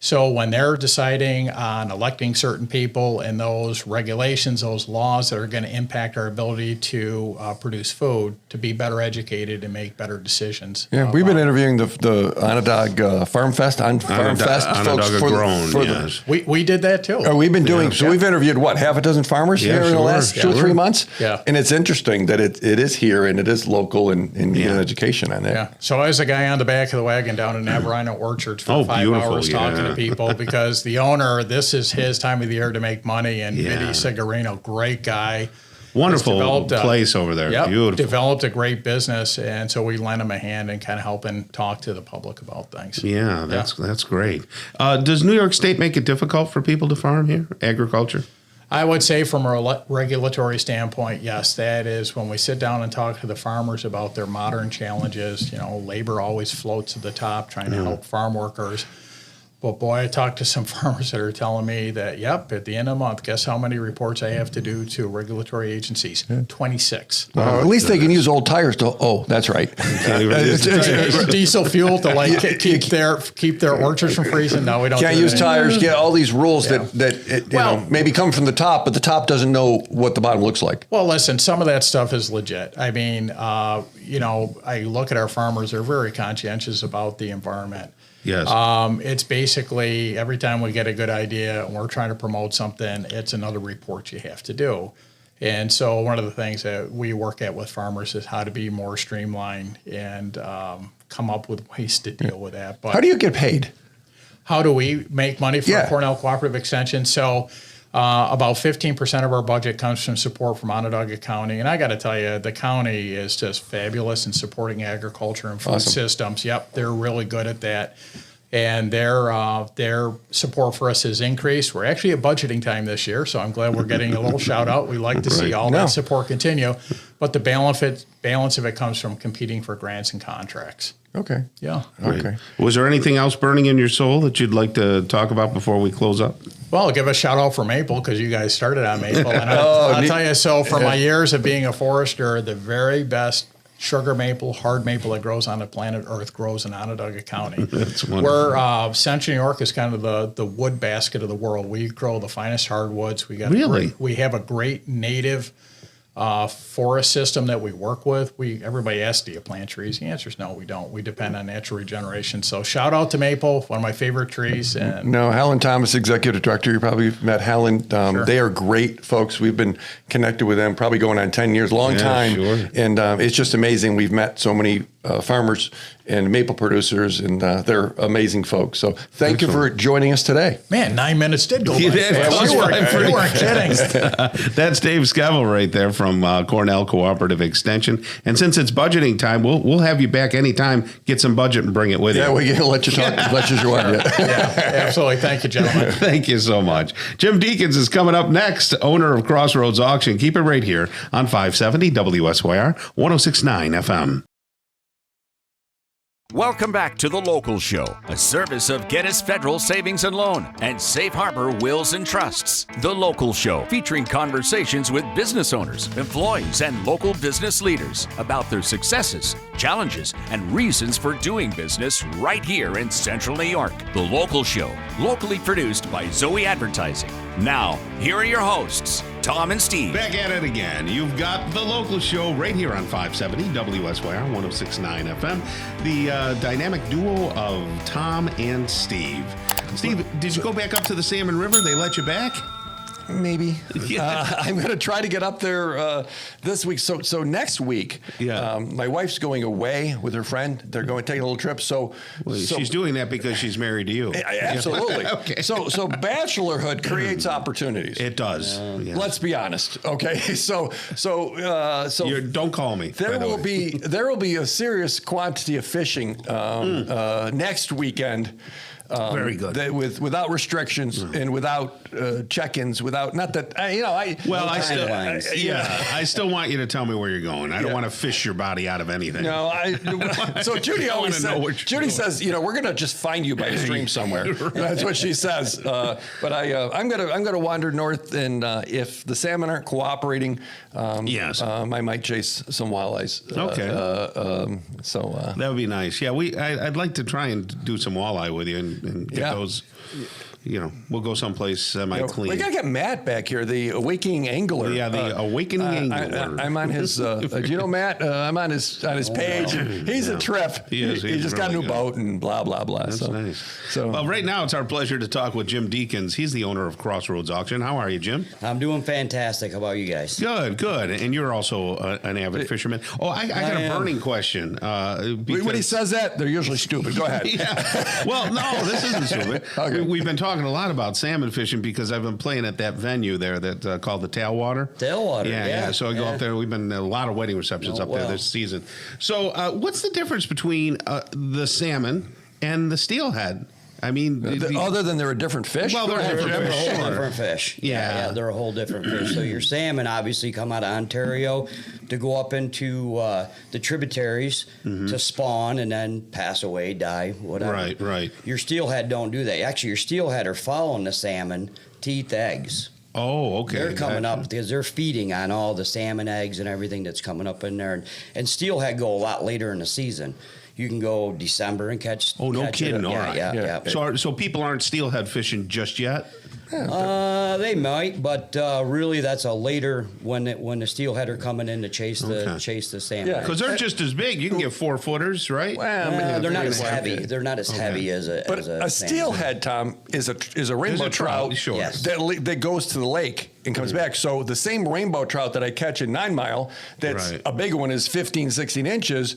[SPEAKER 6] So when they're deciding on electing certain people and those regulations, those laws that are going to impact our ability to produce food, to be better educated and make better decisions.
[SPEAKER 3] Yeah, we've been interviewing the Onondaga Farm Fest, folks
[SPEAKER 6] We did that too.
[SPEAKER 3] We've been doing, we've interviewed, half a dozen farmers here in the last 2 or 3 months?
[SPEAKER 6] Yeah.
[SPEAKER 3] And it's interesting that it is here and it is local and you get an education on it.
[SPEAKER 6] Yeah. So I was a guy on the back of the wagon down in Navarino Orchards for 5 hours talking to people, because the owner, this is his time of the year to make money, and Mitty Cigarino, great guy.
[SPEAKER 2] Wonderful place over there. Beautiful.
[SPEAKER 6] Developed a great business, and so we lent him a hand and kind of helping talk to the public about things.
[SPEAKER 2] Yeah, that's great. Does New York State make it difficult for people to farm here, agriculture?
[SPEAKER 6] I would say from a regulatory standpoint, yes, that is when we sit down and talk to the farmers about their modern challenges. Labor always floats to the top, trying to help farm workers. But boy, I talked to some farmers that are telling me that, at the end of the month, guess how many reports I have to do to regulatory agencies? 26.
[SPEAKER 3] At least they can use old tires to, that's right.
[SPEAKER 6] Diesel fuel to keep their orchards from freezing. No, we don't.
[SPEAKER 3] Can't use tires. Get all these rules that maybe come from the top, but the top doesn't know what the bottom looks like.
[SPEAKER 6] Well, listen, some of that stuff is legit. I mean, I look at our farmers; they're very conscientious about the environment.
[SPEAKER 2] Yes.
[SPEAKER 6] It's basically every time we get a good idea and we're trying to promote something, it's another report you have to do. And so one of the things that we work at with farmers is how to be more streamlined and come up with ways to deal with that. But
[SPEAKER 3] how do you get paid?
[SPEAKER 6] How do we make money from Cornell Cooperative Extension? So about 15% of our budget comes from support from Onondaga County. And I got to tell you, the county is just fabulous in supporting agriculture and food systems. Yep, they're really good at that. And their support for us has increased. We're actually at budgeting time this year, so I'm glad we're getting a little shout out. We like to see all that support continue. But the balance of it comes from competing for grants and contracts.
[SPEAKER 3] Okay.
[SPEAKER 6] Yeah.
[SPEAKER 3] Okay.
[SPEAKER 2] Was there anything else burning in your soul that you'd like to talk about before we close up?
[SPEAKER 6] Well, I'll give a shout out for maple, because you guys started on maple. And I'll tell you, so for my years of being a forester, the very best sugar maple, hard maple that grows on the planet Earth grows in Onondaga County.
[SPEAKER 2] That's wonderful.
[SPEAKER 6] Where Central New York is kind of the wood basket of the world. We grow the finest hardwoods. We have a great native forest system that we work with. Everybody asks, do you plant trees? The answer is no, we don't. We depend on natural regeneration. So shout out to maple, one of my favorite trees. And
[SPEAKER 3] Helen Thomas, executive director. You probably met Helen. They are great folks. We've been connected with them probably going on 10 years, long time. Sure. And it's just amazing. We've met so many farmers and maple producers, and they're amazing folks. So thank you for joining us today.
[SPEAKER 6] Man, 9 minutes did go by. You weren't kidding.
[SPEAKER 2] That's Dave Skevel right there from Cornell Cooperative Extension. And since it's budgeting time, we'll have you back anytime. Get some budget and bring it with you.
[SPEAKER 3] Yeah, we can let you talk as much as you want.
[SPEAKER 6] Yeah, absolutely. Thank you, gentlemen.
[SPEAKER 2] Thank you so much. Jim Deakins is coming up next, owner of Crossroads Auction. Keep it right here on 570 WSYR 106.9 FM.
[SPEAKER 1] Welcome back to The Local Show, a service of Gettys Federal Savings and Loan and Safe Harbor Wills and Trusts. The Local Show, featuring conversations with business owners, employees, and local business leaders about their successes, challenges, and reasons for doing business right here in Central New York. The Local Show, locally produced by Zoey Advertising. Now, here are your hosts, Tom and Steve.
[SPEAKER 2] Back at it again. You've got The Local Show right here on 570 WSYR 106.9 FM. The dynamic duo of Tom and Steve. Steve, did you go back up to the Salmon River? They let you back?
[SPEAKER 3] Maybe. I'm going to try to get up there this week. So next week, my wife's going away with her friend. They're going to take a little trip. So
[SPEAKER 2] she's doing that because she's married to you.
[SPEAKER 3] Absolutely. Okay. So bachelorhood creates opportunities.
[SPEAKER 2] It does.
[SPEAKER 3] Let's be honest. Okay. So
[SPEAKER 2] don't call me.
[SPEAKER 3] There will be a serious quantity of fishing next weekend.
[SPEAKER 2] Very good.
[SPEAKER 3] Without restrictions and without check-ins, I
[SPEAKER 2] still want you to tell me where you're going. I don't want to fish your body out of anything.
[SPEAKER 3] No, so Judy always says, says, we're going to just find you by a stream somewhere. Right. That's what she says. But I'm gonna wander north, and if the salmon aren't cooperating, I might chase some walleyes.
[SPEAKER 2] Okay.
[SPEAKER 3] That
[SPEAKER 2] would be nice. Yeah, I'd like to try and do some walleye with you and get those. We'll go someplace semi-clean.
[SPEAKER 3] We gotta get Matt back here, the awakening angler.
[SPEAKER 2] Yeah, the awakening angler.
[SPEAKER 3] I'm on his. Do you know Matt? I'm on his page. He's a trip.
[SPEAKER 2] He is.
[SPEAKER 3] He just got a new boat and blah blah blah.
[SPEAKER 2] That's nice. Well, right now it's our pleasure to talk with Jim Deakins. He's the owner of Crossroads Auction. How are you, Jim?
[SPEAKER 7] I'm doing fantastic. How about you guys?
[SPEAKER 2] Good. And you're also an avid fisherman. Oh, I got a burning question.
[SPEAKER 3] When he says that, they're usually stupid. Go ahead.
[SPEAKER 2] Well, no, this isn't stupid. Okay. We've been talking a lot about salmon fishing because I've been playing at that venue there that called the Tailwater.
[SPEAKER 7] Yeah.
[SPEAKER 2] So I go up there. We've been a lot of wedding receptions up there this season. So what's the difference between the salmon and the steelhead? I mean,
[SPEAKER 3] other than they're a different fish.
[SPEAKER 2] Well, they're a
[SPEAKER 7] whole different fish. Yeah, they're a whole different fish. So your salmon obviously come out of Ontario to go up into the tributaries to spawn and then pass away, die, whatever.
[SPEAKER 2] Right.
[SPEAKER 7] Your steelhead don't do that. Actually, your steelhead are following the salmon to eat the eggs.
[SPEAKER 2] Oh, okay.
[SPEAKER 7] They're coming up because they're feeding on all the salmon eggs and everything that's coming up in there. And steelhead go a lot later in the season. You can go December and catch.
[SPEAKER 2] Oh, no kidding! All right.
[SPEAKER 7] Yeah.
[SPEAKER 2] So people aren't steelhead fishing just yet.
[SPEAKER 7] They might, but really, that's a later when the steelhead are coming in to chase the salmon.
[SPEAKER 2] Yeah, because they're just as big. You can get 4-footers, right?
[SPEAKER 7] Well, they're not as heavy. They're not as heavy as a.
[SPEAKER 3] But a steelhead, Tom, is a rainbow trout.
[SPEAKER 2] Sure.
[SPEAKER 7] Yes.
[SPEAKER 3] That goes to the lake and comes back. So the same rainbow trout that I catch in 9 Mile, that's a big one, is 15, 16 inches.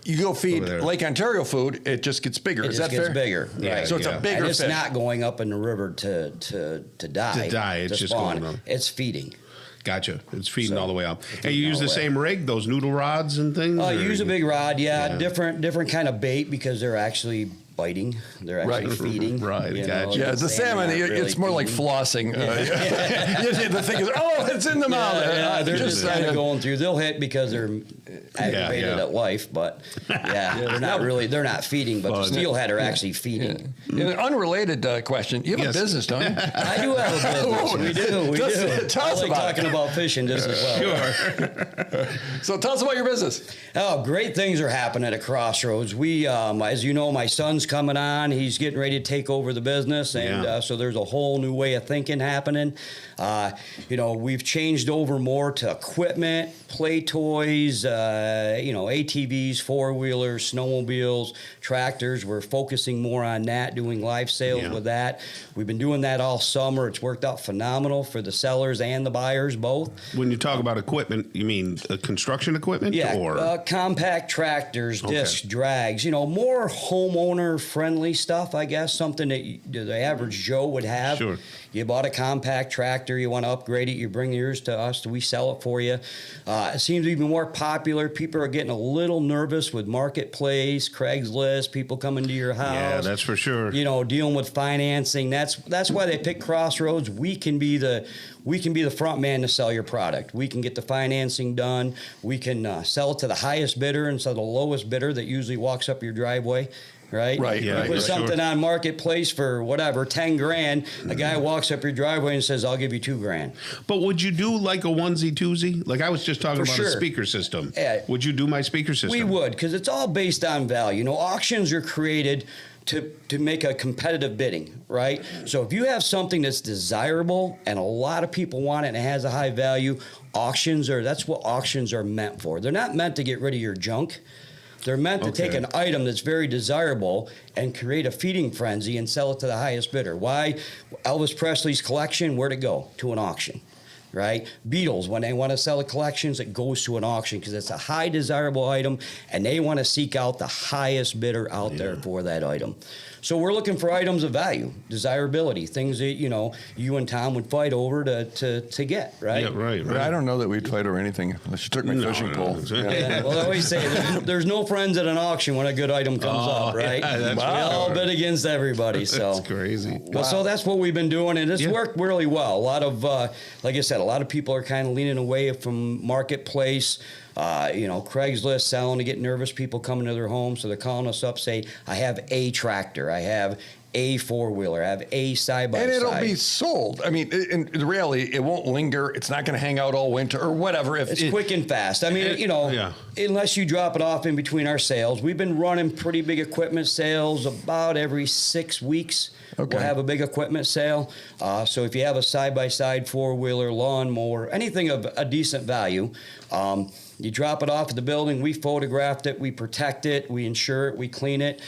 [SPEAKER 3] You go feed Lake Ontario food, it just gets bigger. Is that fair?
[SPEAKER 7] It gets bigger.
[SPEAKER 2] Yeah,
[SPEAKER 3] so it's a bigger
[SPEAKER 7] and it's
[SPEAKER 3] fish.
[SPEAKER 7] not going up in the river to die.
[SPEAKER 2] To die, it's just going up.
[SPEAKER 7] It's feeding.
[SPEAKER 2] Gotcha. It's feeding all the way up. And you use the same rig, those noodle rods and things?
[SPEAKER 7] Use a big rod, different kind of bait because they're actually biting. They're actually feeding.
[SPEAKER 2] Right.
[SPEAKER 7] Gotcha.
[SPEAKER 3] Yeah, the salmon, it's more like flossing. The thing is, it's in the mouth.
[SPEAKER 7] They're just kind of going through. They'll hit because they're aggravated at life, but they're not feeding, but the steelhead are actually feeding.
[SPEAKER 3] An unrelated question. You have a business, don't you?
[SPEAKER 7] I do have a business. We do.
[SPEAKER 3] Tell us about
[SPEAKER 7] talking about fishing just as well.
[SPEAKER 2] Sure.
[SPEAKER 3] So tell us about your business.
[SPEAKER 7] Oh, great things are happening at Crossroads. We, as you know, my son's coming on. He's getting ready to take over the business, and so there's a whole new way of thinking happening. We've changed over more to equipment, play toys, ATVs, four-wheelers, snowmobiles, tractors. We're focusing more on that, doing live sales with that. We've been doing that all summer. It's worked out phenomenal for the sellers and the buyers both.
[SPEAKER 2] When you talk about equipment, you mean construction equipment?
[SPEAKER 7] Yeah, compact tractors, discs, drags, more homeowner neighbor-friendly stuff, I guess, something that the average Joe would have.
[SPEAKER 2] Sure.
[SPEAKER 7] You bought a compact tractor, you want to upgrade it, you bring yours to us, we sell it for you. It seems to be more popular. People are getting a little nervous with Marketplace, Craigslist, people coming to your house.
[SPEAKER 2] Yeah, that's for sure.
[SPEAKER 7] You know, dealing with financing. That's why they pick Crossroads. We can be the front man to sell your product. We can get the financing done. We can sell it to the highest bidder instead of the lowest bidder that usually walks up your driveway. Right?
[SPEAKER 3] Right.
[SPEAKER 7] You
[SPEAKER 3] Yeah,
[SPEAKER 7] put something on Marketplace for whatever, 10 grand. A guy walks up your driveway and says, I'll give you 2 grand.
[SPEAKER 2] But would you do like a onesie twosie? Like I was just talking
[SPEAKER 7] For
[SPEAKER 2] about a
[SPEAKER 7] sure.
[SPEAKER 2] speaker system.
[SPEAKER 7] Yeah.
[SPEAKER 2] Would you do my speaker system?
[SPEAKER 7] We would, because it's all based on value. You know, auctions are created to make a competitive bidding, right? So if you have something that's desirable and a lot of people want it and it has a high value, that's what auctions are meant for. They're not meant to get rid of your junk. They're meant to take an item that's very desirable and create a feeding frenzy and sell it to the highest bidder. Why? Elvis Presley's collection, where'd it go? To an auction, right? Beatles, when they want to sell the collections, it goes to an auction because it's a high desirable item and they want to seek out the highest bidder out there for that item. So we're looking for items of value, desirability, things that, you know, you and Tom would fight over to get, right?
[SPEAKER 2] Yeah, right.
[SPEAKER 3] I don't know that we'd fight over anything unless you took my fishing pole.
[SPEAKER 7] Yeah, well, I always say there's no friends at an auction when a good item comes up, right?
[SPEAKER 2] Yeah, that's
[SPEAKER 7] we all bid against everybody. So
[SPEAKER 2] That's crazy.
[SPEAKER 7] Well, so that's what we've been doing, and it's worked really well. A lot of, like I said, a lot of people are kind of leaning away from Marketplace. You know, Craigslist selling to get nervous people coming to their home, so they're calling us up, say, I have a tractor, I have a four-wheeler, I have a side-by-side.
[SPEAKER 3] And it'll be sold. I mean, in reality, it won't linger. It's not going to hang out all winter or whatever.
[SPEAKER 7] It's quick and fast. I mean, you know, unless you drop it off in between our sales, we've been running pretty big equipment sales about every 6 weeks.
[SPEAKER 3] Okay.
[SPEAKER 7] We'll have a big equipment sale. So if you have a side-by-side, four-wheeler, lawnmower, anything of a decent value, you drop it off at the building, we photographed it, we protect it, we insure it, we clean it,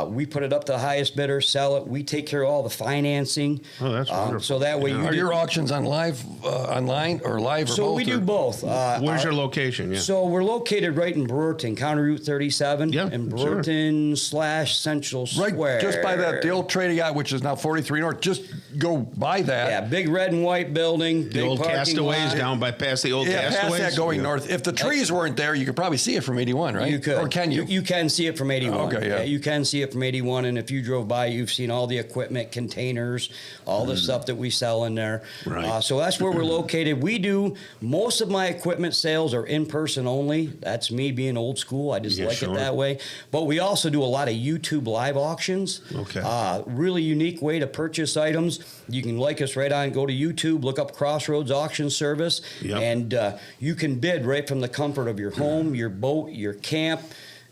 [SPEAKER 7] we put it up to the highest bidder, sell it, we take care of all the financing.
[SPEAKER 2] Oh, that's wonderful.
[SPEAKER 7] So that way
[SPEAKER 3] Are your auctions on online or live or both?
[SPEAKER 7] So we do both.
[SPEAKER 2] Where's your location? Yeah.
[SPEAKER 7] So we're located right in Brewerton, County Route 37, in Brewerton / Central Square.
[SPEAKER 3] Right, just by the old trading yacht, which is now 43 North. Just go by that.
[SPEAKER 7] Yeah, big red and white building.
[SPEAKER 2] The old Castaways down by past the old Castaways?
[SPEAKER 3] Past that going north. If the trees weren't there, you could probably see it from 81, right?
[SPEAKER 7] You could.
[SPEAKER 3] Or can you?
[SPEAKER 7] You can see it from 81.
[SPEAKER 3] Okay, yeah.
[SPEAKER 7] You can see it from 81, and if you drove by, you've seen all the equipment, containers, all the stuff that we sell in there.
[SPEAKER 2] Right.
[SPEAKER 7] So that's where we're located. We do, most of my equipment sales are in person only. That's me being old school. I just like it that way. But we also do a lot of YouTube live auctions.
[SPEAKER 2] Okay.
[SPEAKER 7] Really unique way to purchase items. You can like us right on, go to YouTube, look up Crossroads Auction Service, and you can bid right from the comfort of your home, your boat, your camp,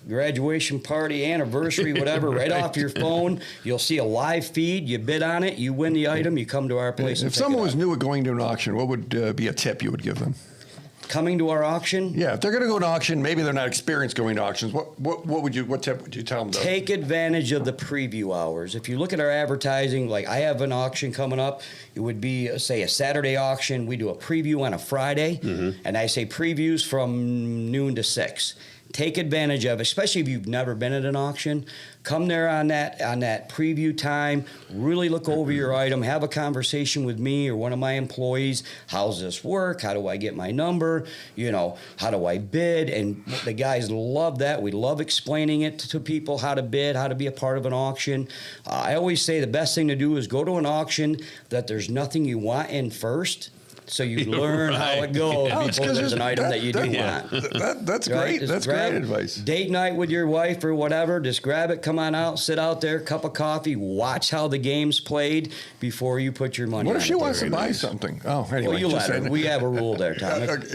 [SPEAKER 7] graduation party, anniversary, whatever, right off your phone. You'll see a live feed. You bid on it, you win the item, you come to our place.
[SPEAKER 3] If someone was new at going to an auction, what would be a tip you would give them?
[SPEAKER 7] Coming to our auction?
[SPEAKER 3] Yeah, if they're going to go to auction, maybe they're not experienced going to auctions. What tip would you tell them?
[SPEAKER 7] Take advantage of the preview hours. If you look at our advertising, like I have an auction coming up, it would be, say, a Saturday auction. We do a preview on a Friday, and I say previews from noon to 6. Take advantage of, especially if you've never been at an auction. Come there on that preview time. Really look over your item. Have a conversation with me or one of my employees. How's this work? How do I get my number? You know, how do I bid? And the guys love that. We love explaining it to people how to bid, how to be a part of an auction. I always say the best thing to do is go to an auction that there's nothing you want in first. So you learn how it goes before there's an item that you do want.
[SPEAKER 3] That's great. That's great advice.
[SPEAKER 7] Date night with your wife or whatever, just grab it, come on out, sit out there, cup of coffee, watch how the game's played before you put your money on it.
[SPEAKER 3] What if she wants to buy something? Oh, anyway.
[SPEAKER 7] Well, you let her. We have a rule there, Tom. At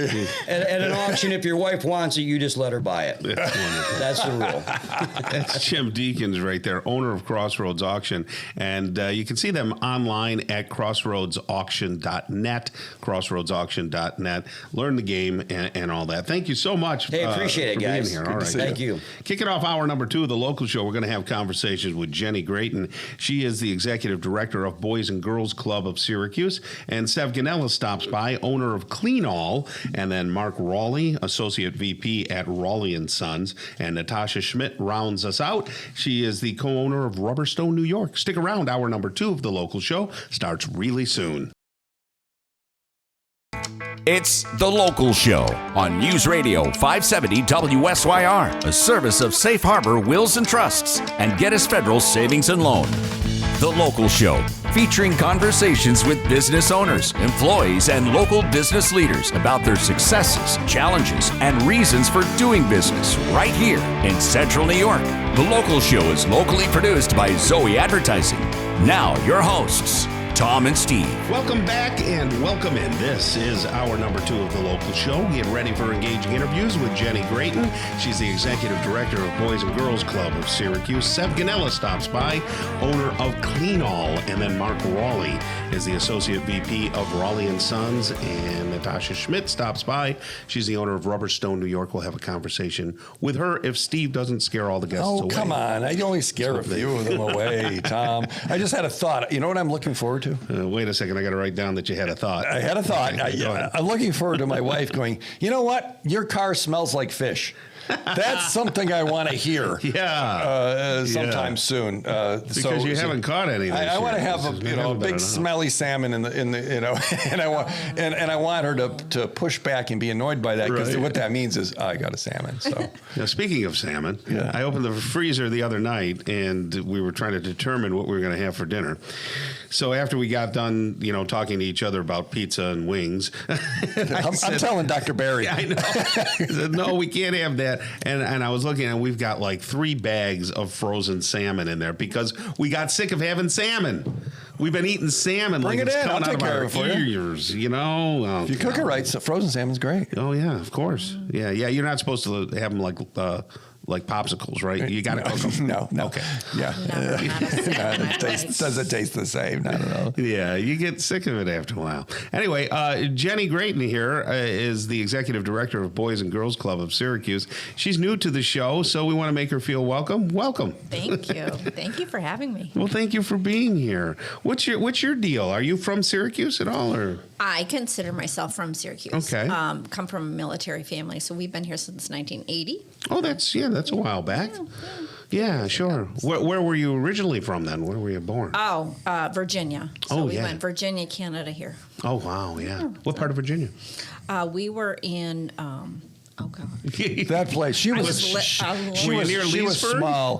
[SPEAKER 7] an auction, if your wife wants it, you just let her buy it. That's the rule.
[SPEAKER 2] That's Jim Deakins right there, owner of Crossroads Auction. And you can see them online at crossroadsauction.net. crossroadsauction.net. Learn the game and all that. Thank you so much.
[SPEAKER 7] Hey, appreciate it, guys.
[SPEAKER 2] Being here. All right.
[SPEAKER 7] Thank you.
[SPEAKER 2] Kicking off hour number 2 of the local show, we're going to have conversations with Jenny Grayton. She is the executive director of Boys and Girls Club of Syracuse. And Sev Ganella stops by, owner of Clean All. And then Mark Rawley, associate VP at Rawley & Sons. And Natasha Schmidt rounds us out. She is the co-owner of Rubberstone, New York. Stick around. Hour number 2 of the local show starts really soon.
[SPEAKER 1] It's The Local Show on News Radio 570 WSYR, a service of Safe Harbor Wills and Trusts and Geddes Federal Savings and Loan. The Local Show, featuring conversations with business owners, employees, and local business leaders about their successes, challenges, and reasons for doing business right here in Central New York. The Local Show is locally produced by Zoey Advertising. Now, your hosts, Tom and Steve.
[SPEAKER 2] Welcome back and welcome in. This is hour number 2 of the local show. Get ready for engaging interviews with Jenny Grayton. She's the executive director of Boys and Girls Club of Syracuse. Sev Ganella stops by, owner of Clean All. And then Mark Rawley is the associate VP of Rawley & Sons. And Natasha Schmidt stops by. She's the owner of Rubberstone, New York. We'll have a conversation with her if Steve doesn't scare all the guests away.
[SPEAKER 3] Oh, come on. I only scare a few of them away, Tom. I just had a thought. You know what I'm looking forward to?
[SPEAKER 2] Wait a second. I got to write down that you had a thought.
[SPEAKER 3] I had a thought. I'm looking forward to my wife going, you know what? Your car smells like fish. That's something I want to hear. Sometime soon.
[SPEAKER 2] Because you haven't caught any.
[SPEAKER 3] I want to have a big smelly salmon in the and I want her to push back and be annoyed by that because what that means is I got a salmon. So
[SPEAKER 2] now, speaking of salmon, I opened the freezer the other night and we were trying to determine what we were going to have for dinner. So after we got done, talking to each other about pizza and wings,
[SPEAKER 3] I'm telling Dr. Barry.
[SPEAKER 2] I know. I said, no, we can't have that. And I was looking, and we've got like 3 bags of frozen salmon in there because we got sick of having salmon. We've been eating salmon
[SPEAKER 3] Bring
[SPEAKER 2] like
[SPEAKER 3] it
[SPEAKER 2] it's
[SPEAKER 3] in.
[SPEAKER 2] coming
[SPEAKER 3] I'll
[SPEAKER 2] out
[SPEAKER 3] take
[SPEAKER 2] of
[SPEAKER 3] care
[SPEAKER 2] our
[SPEAKER 3] of it for you.
[SPEAKER 2] ears, If
[SPEAKER 3] you cook it right, so frozen salmon's great.
[SPEAKER 2] Oh, yeah, of course. Yeah, you're not supposed to have them like popsicles, right? You got to cook them.
[SPEAKER 3] No.
[SPEAKER 2] Okay.
[SPEAKER 3] Yeah.
[SPEAKER 8] No, not a salmon.
[SPEAKER 3] Doesn't taste the same. I don't know.
[SPEAKER 2] Yeah, you get sick of it after a while. Anyway, Jenny Grayton here is the executive director of Boys and Girls Club of Syracuse. She's new to the show, so we want to make her feel welcome. Welcome.
[SPEAKER 8] Thank you. Thank you for having me.
[SPEAKER 2] Well, thank you for being here. What's your deal? Are you from Syracuse at all, or?
[SPEAKER 8] I consider myself from Syracuse.
[SPEAKER 2] Okay.
[SPEAKER 8] Come from a military family, so we've been here since 1980.
[SPEAKER 2] Oh, that's a while back. Yeah, sure. Where were you originally from then? Where were you born?
[SPEAKER 8] Oh, Virginia. So we went Virginia, Canada here.
[SPEAKER 2] Oh, wow, yeah. What part of Virginia?
[SPEAKER 8] We were in... oh God!
[SPEAKER 3] That place. She was small.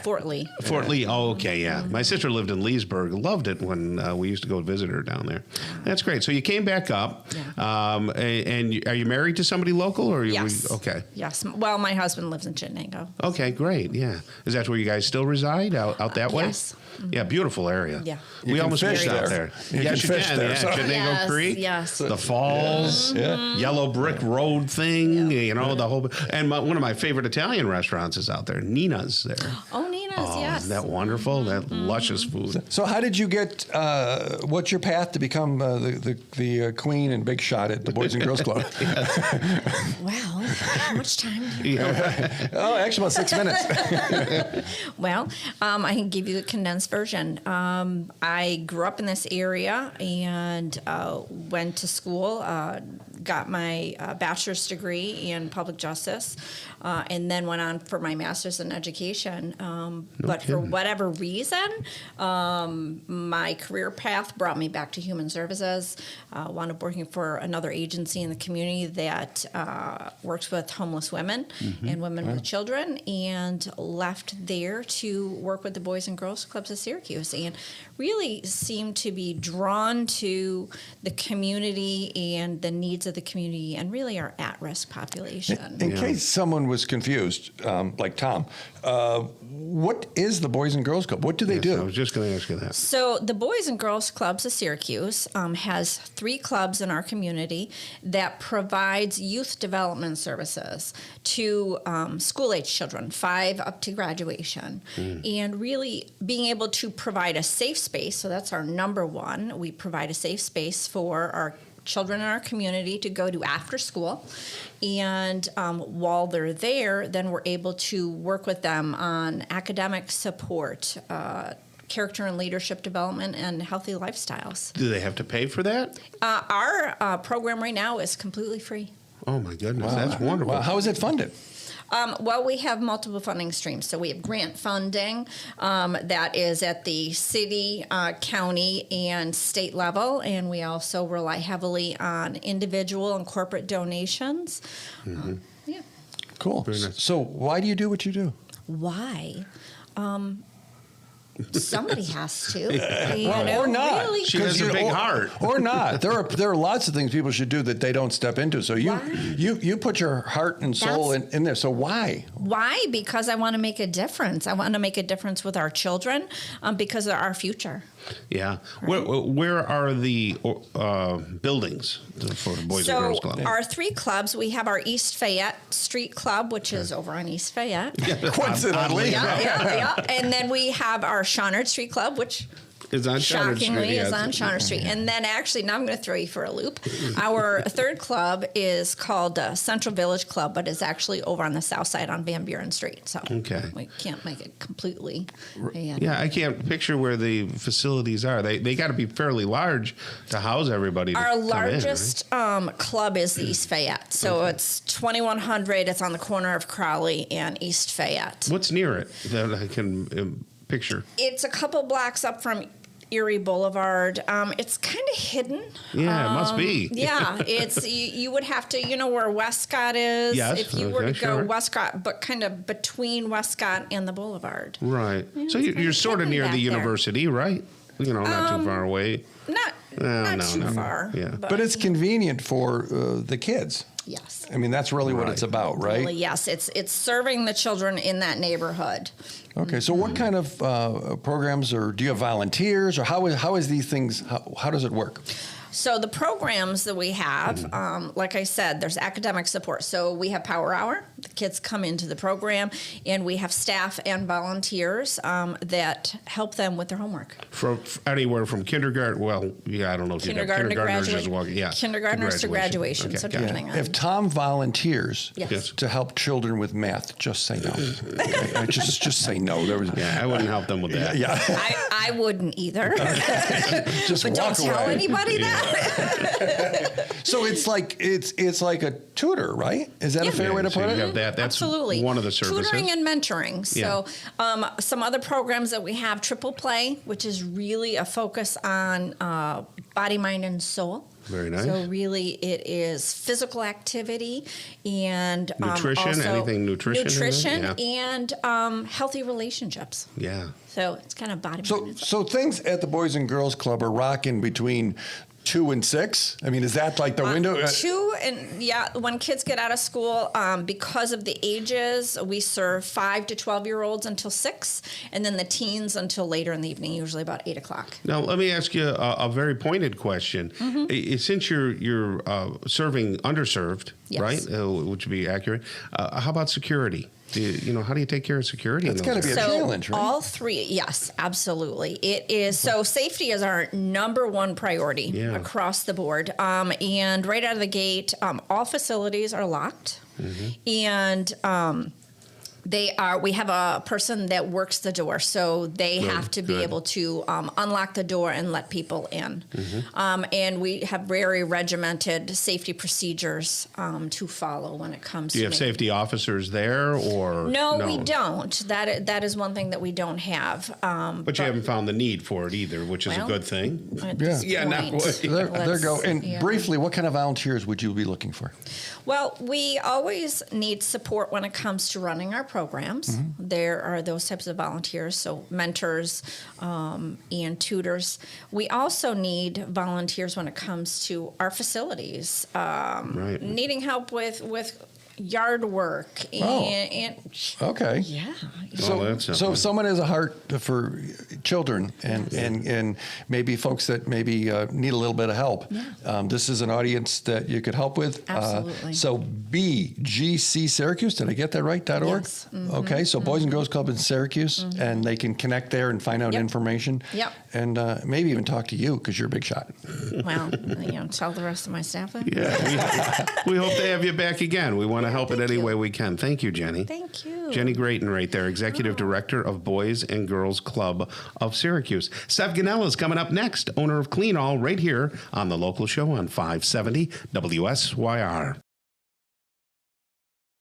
[SPEAKER 8] Fort Lee.
[SPEAKER 2] Fort Lee. Oh, okay, yeah. My sister lived in Leesburg. Loved it when we used to go visit her down there. That's great. So you came back up, and are you married to somebody local, or
[SPEAKER 8] yes?
[SPEAKER 2] Okay.
[SPEAKER 8] Yes. Well, my husband lives in Chenango.
[SPEAKER 2] Okay, great. Yeah. Is that where you guys still reside out that way?
[SPEAKER 8] Yes. Mm-hmm.
[SPEAKER 2] Yeah, beautiful area.
[SPEAKER 8] Yeah.
[SPEAKER 2] We almost fished out there.
[SPEAKER 3] Yes, you can.
[SPEAKER 2] Yeah, Chenango Creek.
[SPEAKER 8] Yes.
[SPEAKER 2] The falls. Yellow brick road thing. The whole. And one of my favorite Italian restaurants is out there. Nina's there.
[SPEAKER 8] Oh, Nina's. Yes.
[SPEAKER 2] Isn't that wonderful? That luscious food.
[SPEAKER 3] So how did you get? What's your path to become the queen and big shot at the Boys and Girls Club?
[SPEAKER 8] Well, how much time do you
[SPEAKER 3] actually about 6 minutes.
[SPEAKER 8] Well, I can give you the condensed version. I grew up in this area and went to school, got my bachelor's degree in public justice, and then went on for my master's in education. But for whatever reason, my career path brought me back to human services. Wound up working for another agency in the community that works with homeless women and women with children, and left there to work with the Boys and Girls Clubs of Syracuse, and really seemed to be drawn to the community and the needs of the community and really our at-risk population.
[SPEAKER 3] In case someone was confused, like Tom, what is the Boys and Girls Club? What do they do?
[SPEAKER 2] I was just going to ask you that.
[SPEAKER 8] So the Boys and Girls Clubs of Syracuse has 3 clubs in our community that provides youth development services to school-age children, 5 up to graduation. And really being able to provide a safe space, so that's our number one. We provide a safe space for our children in our community to go to after school. And while they're there, then we're able to work with them on academic support, character and leadership development, and healthy lifestyles.
[SPEAKER 2] Do they have to pay for that?
[SPEAKER 8] Our program right now is completely free.
[SPEAKER 2] Oh, my goodness. That's wonderful.
[SPEAKER 3] Well, how is it funded?
[SPEAKER 8] Well, we have multiple funding streams. So we have grant funding that is at the city, county, and state level. And we also rely heavily on individual and corporate donations. Yeah.
[SPEAKER 3] Cool.
[SPEAKER 2] nice.
[SPEAKER 3] So why do you do what you do?
[SPEAKER 8] Why? Somebody has to.
[SPEAKER 3] Or not.
[SPEAKER 8] Really.
[SPEAKER 2] She has a big heart.
[SPEAKER 3] Or not. There are lots of things people should do that they don't step into. So you put your heart and soul in there. So why?
[SPEAKER 8] Why? Because I want to make a difference. I want to make a difference with our children because they're our future.
[SPEAKER 2] Yeah. Where are the buildings for the Boys and Girls Club?
[SPEAKER 8] So our 3 clubs, we have our East Fayette Street Club, which is over on East Fayette.
[SPEAKER 3] Coincidentally.
[SPEAKER 8] Yeah. And then we have our Shawner Street Club, which
[SPEAKER 2] Is on Shawner Street.
[SPEAKER 8] shockingly is
[SPEAKER 2] yes.
[SPEAKER 8] on Shawner Street. And then actually, now I'm going to throw you for a loop. Our 3rd club is called Central Village Club, but it's actually over on the south side on Van Buren Street. So we can't make it completely.
[SPEAKER 2] Yeah, I can't picture where the facilities are. They got to be fairly large to house everybody.
[SPEAKER 8] Our
[SPEAKER 2] come in,
[SPEAKER 8] largest club is the East Fayette. So it's 2100. It's on the corner of Crowley and East Fayette.
[SPEAKER 2] What's near it that I can picture?
[SPEAKER 8] It's a couple blocks up from Erie Boulevard. It's kind of hidden.
[SPEAKER 2] Yeah, it must be.
[SPEAKER 8] Yeah, it's you would have to, where Westcott is.
[SPEAKER 2] Yes,
[SPEAKER 8] if you were to go
[SPEAKER 2] sure.
[SPEAKER 8] Westcott, but kind of between Westcott and the Boulevard.
[SPEAKER 2] Right.
[SPEAKER 8] Yeah,
[SPEAKER 2] so
[SPEAKER 8] it's
[SPEAKER 2] you're sort of
[SPEAKER 8] hidden
[SPEAKER 2] near
[SPEAKER 8] back
[SPEAKER 2] the
[SPEAKER 8] there.
[SPEAKER 2] university, right? Not too far away.
[SPEAKER 8] Not too far.
[SPEAKER 2] Yeah.
[SPEAKER 3] But it's convenient for the kids.
[SPEAKER 8] Yes.
[SPEAKER 3] I mean, that's really what it's about, right?
[SPEAKER 8] Really, yes, it's serving the children in that neighborhood.
[SPEAKER 3] Okay, so what kind of programs, or do you have volunteers, or how is these things? How does it work?
[SPEAKER 8] So the programs that we have, like I said, there's academic support. So we have Power Hour. The kids come into the program, and we have staff and volunteers that help them with their homework.
[SPEAKER 2] From anywhere from kindergarten, I don't know if you have kindergartners as well. Yeah,
[SPEAKER 8] kindergartners to graduation.
[SPEAKER 2] Okay.
[SPEAKER 8] So depending on.
[SPEAKER 3] If Tom volunteers
[SPEAKER 8] Yes.
[SPEAKER 3] to help children with math, just say no. Okay? just say no.
[SPEAKER 2] I wouldn't help them with that.
[SPEAKER 3] Yeah.
[SPEAKER 8] I wouldn't either.
[SPEAKER 3] Just
[SPEAKER 8] but
[SPEAKER 3] walk
[SPEAKER 8] don't tell
[SPEAKER 3] away.
[SPEAKER 8] anybody that.
[SPEAKER 3] So it's like a tutor, right? Is that a fair way to
[SPEAKER 2] so
[SPEAKER 3] put
[SPEAKER 2] you
[SPEAKER 3] it?
[SPEAKER 2] have that. That's
[SPEAKER 8] Absolutely.
[SPEAKER 2] one of the services.
[SPEAKER 8] Tutoring and mentoring.
[SPEAKER 2] Yeah.
[SPEAKER 8] So some other programs that we have, Triple Play, which is really a focus on body, mind, and soul.
[SPEAKER 2] Very nice.
[SPEAKER 8] So really, it is physical activity and
[SPEAKER 2] Nutrition,
[SPEAKER 8] also
[SPEAKER 2] anything nutrition in there?
[SPEAKER 8] nutrition
[SPEAKER 2] Yeah.
[SPEAKER 8] and healthy relationships.
[SPEAKER 2] Yeah.
[SPEAKER 8] So it's kind of body, mind,
[SPEAKER 3] So
[SPEAKER 8] and soul.
[SPEAKER 3] things at the Boys and Girls Club are rocking between 2 and 6. I mean, is that like the window?
[SPEAKER 8] 2 and when kids get out of school, because of the ages, we serve 5 to 12-year-olds until 6, and then the teens until later in the evening, usually about 8 o'clock.
[SPEAKER 2] Now, let me ask you a very pointed question. Since you're serving underserved,
[SPEAKER 8] Yes.
[SPEAKER 2] right, which would be accurate, how about security? How do you take care of security?
[SPEAKER 3] That's gotta be a challenge, right?
[SPEAKER 8] All 3, yes, absolutely. It is. So safety is our number 1 priority across the board. And right out of the gate, all facilities are locked. And we have a person that works the door, so they have to be able to unlock the door and let people in. And we have very regimented safety procedures to follow when it comes to.
[SPEAKER 2] Do you have safety officers there, or
[SPEAKER 8] No, we don't. That is one thing that we don't have.
[SPEAKER 2] But you haven't found the need for it either, which is a good thing.
[SPEAKER 8] At this point,
[SPEAKER 3] There go. And briefly, what kind of volunteers would you be looking for?
[SPEAKER 8] Well, we always need support when it comes to running our programs. There are those types of volunteers, so mentors and tutors. We also need volunteers when it comes to our facilities, needing help with yard work and
[SPEAKER 3] okay.
[SPEAKER 8] Yeah.
[SPEAKER 3] So if someone has a heart for children and maybe folks that maybe need a little bit of help, this is an audience that you could help with.
[SPEAKER 8] Absolutely.
[SPEAKER 3] So BGC Syracuse, did I get that right? .org?
[SPEAKER 8] Yes.
[SPEAKER 3] Okay, so Boys and Girls Club in Syracuse, and they can connect there and find out information.
[SPEAKER 8] Yep.
[SPEAKER 3] And maybe even talk to you because you're a big shot.
[SPEAKER 8] Well, tell the rest of my staff that.
[SPEAKER 2] Yeah, we hope to have you back again. We want to help in any way we can. Thank you, Jenny.
[SPEAKER 8] Thank you.
[SPEAKER 2] Jenny Grayton right there, Executive Director of Boys and Girls Club of Syracuse. Sev Ganella is coming up next, owner of Clean All, right here on the local show on 570 WSYR.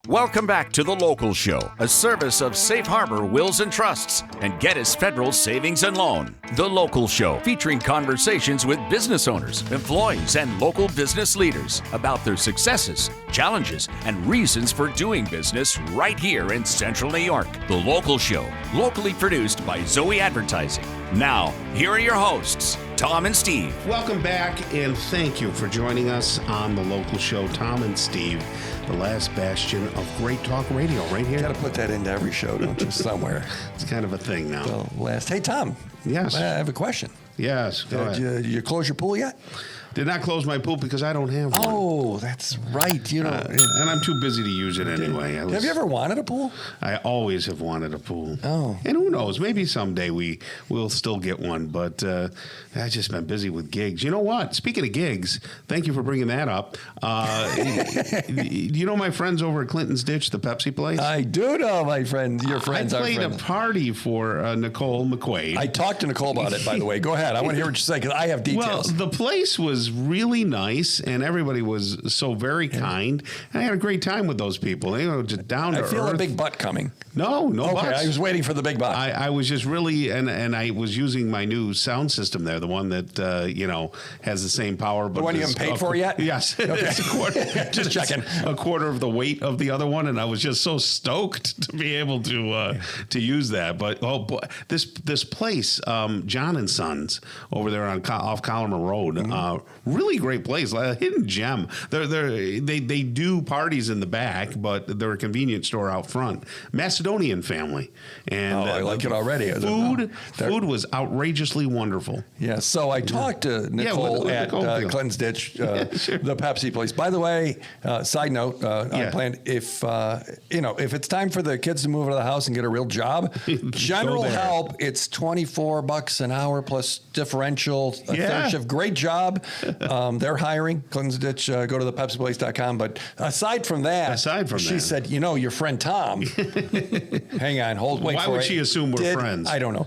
[SPEAKER 1] Welcome back to The Local Show, a service of Safe Harbor Wills and Trusts and Geddes Federal Savings and Loan. The Local Show, featuring conversations with business owners, employees, and local business leaders about their successes, challenges, and reasons for doing business right here in Central New York. The Local Show, locally produced by Zoey Advertising. Now, here are your hosts, Tom and Steve.
[SPEAKER 2] Welcome back, and thank you for joining us on The Local Show. Tom and Steve, the last bastion of great talk radio right here.
[SPEAKER 3] Got to put that into every show, don't you, somewhere.
[SPEAKER 2] It's kind of a thing now.
[SPEAKER 3] The last. Hey, Tom.
[SPEAKER 2] Yes.
[SPEAKER 3] I have a question.
[SPEAKER 2] Yes, go ahead.
[SPEAKER 3] Did you close your pool yet?
[SPEAKER 2] Did not close my pool because I don't have one.
[SPEAKER 3] Oh, that's right. You know,
[SPEAKER 2] and I'm too busy to use it anyway.
[SPEAKER 3] Have you ever wanted a pool?
[SPEAKER 2] I always have wanted a pool.
[SPEAKER 3] Oh.
[SPEAKER 2] And who knows? Maybe someday we'll still get one. But I've just been busy with gigs. You know what? Speaking of gigs, thank you for bringing that up. You know my friends over at Clinton's Ditch, the Pepsi place?
[SPEAKER 3] I do know my friends. Your friends are friends.
[SPEAKER 2] I played a party for Nicole McQuaid.
[SPEAKER 3] I talked to Nicole about it, by the way. Go ahead. I want to hear what you say because I have details.
[SPEAKER 2] Well, the place was really nice, and everybody was so very kind. And I had a great time with those people. They were just down to earth.
[SPEAKER 3] I feel a big butt coming.
[SPEAKER 2] No butts.
[SPEAKER 3] Okay, I was waiting for the big butt.
[SPEAKER 2] I was just really, and I was using my new sound system there, the one that has the same power. But
[SPEAKER 3] the one you haven't paid for yet?
[SPEAKER 2] Yes.
[SPEAKER 3] Okay.
[SPEAKER 2] It's a quarter,
[SPEAKER 3] just checking.
[SPEAKER 2] A quarter of the weight of the other one, and I was just so stoked to be able to use that. But oh boy, this place, John and Sons over there on off Collimer Road, really great place, a hidden gem. They do parties in the back, but they're a convenience store out front. Macedonian family, and
[SPEAKER 3] I like it already.
[SPEAKER 2] Food was outrageously wonderful.
[SPEAKER 3] Yeah. So I talked to Nicole at Clinton's Ditch, the Pepsi place. By the way, side note, I plan if it's time for the kids to move out of the house and get a real job, general help. It's $24 an hour plus differential, third shift. Great job. They're hiring. Clinton's Ditch. Go to the PepsiPlace.com. But aside from that, she said, your friend Tom. Hang on, wait.
[SPEAKER 2] Why would she assume we're friends?
[SPEAKER 3] I don't know.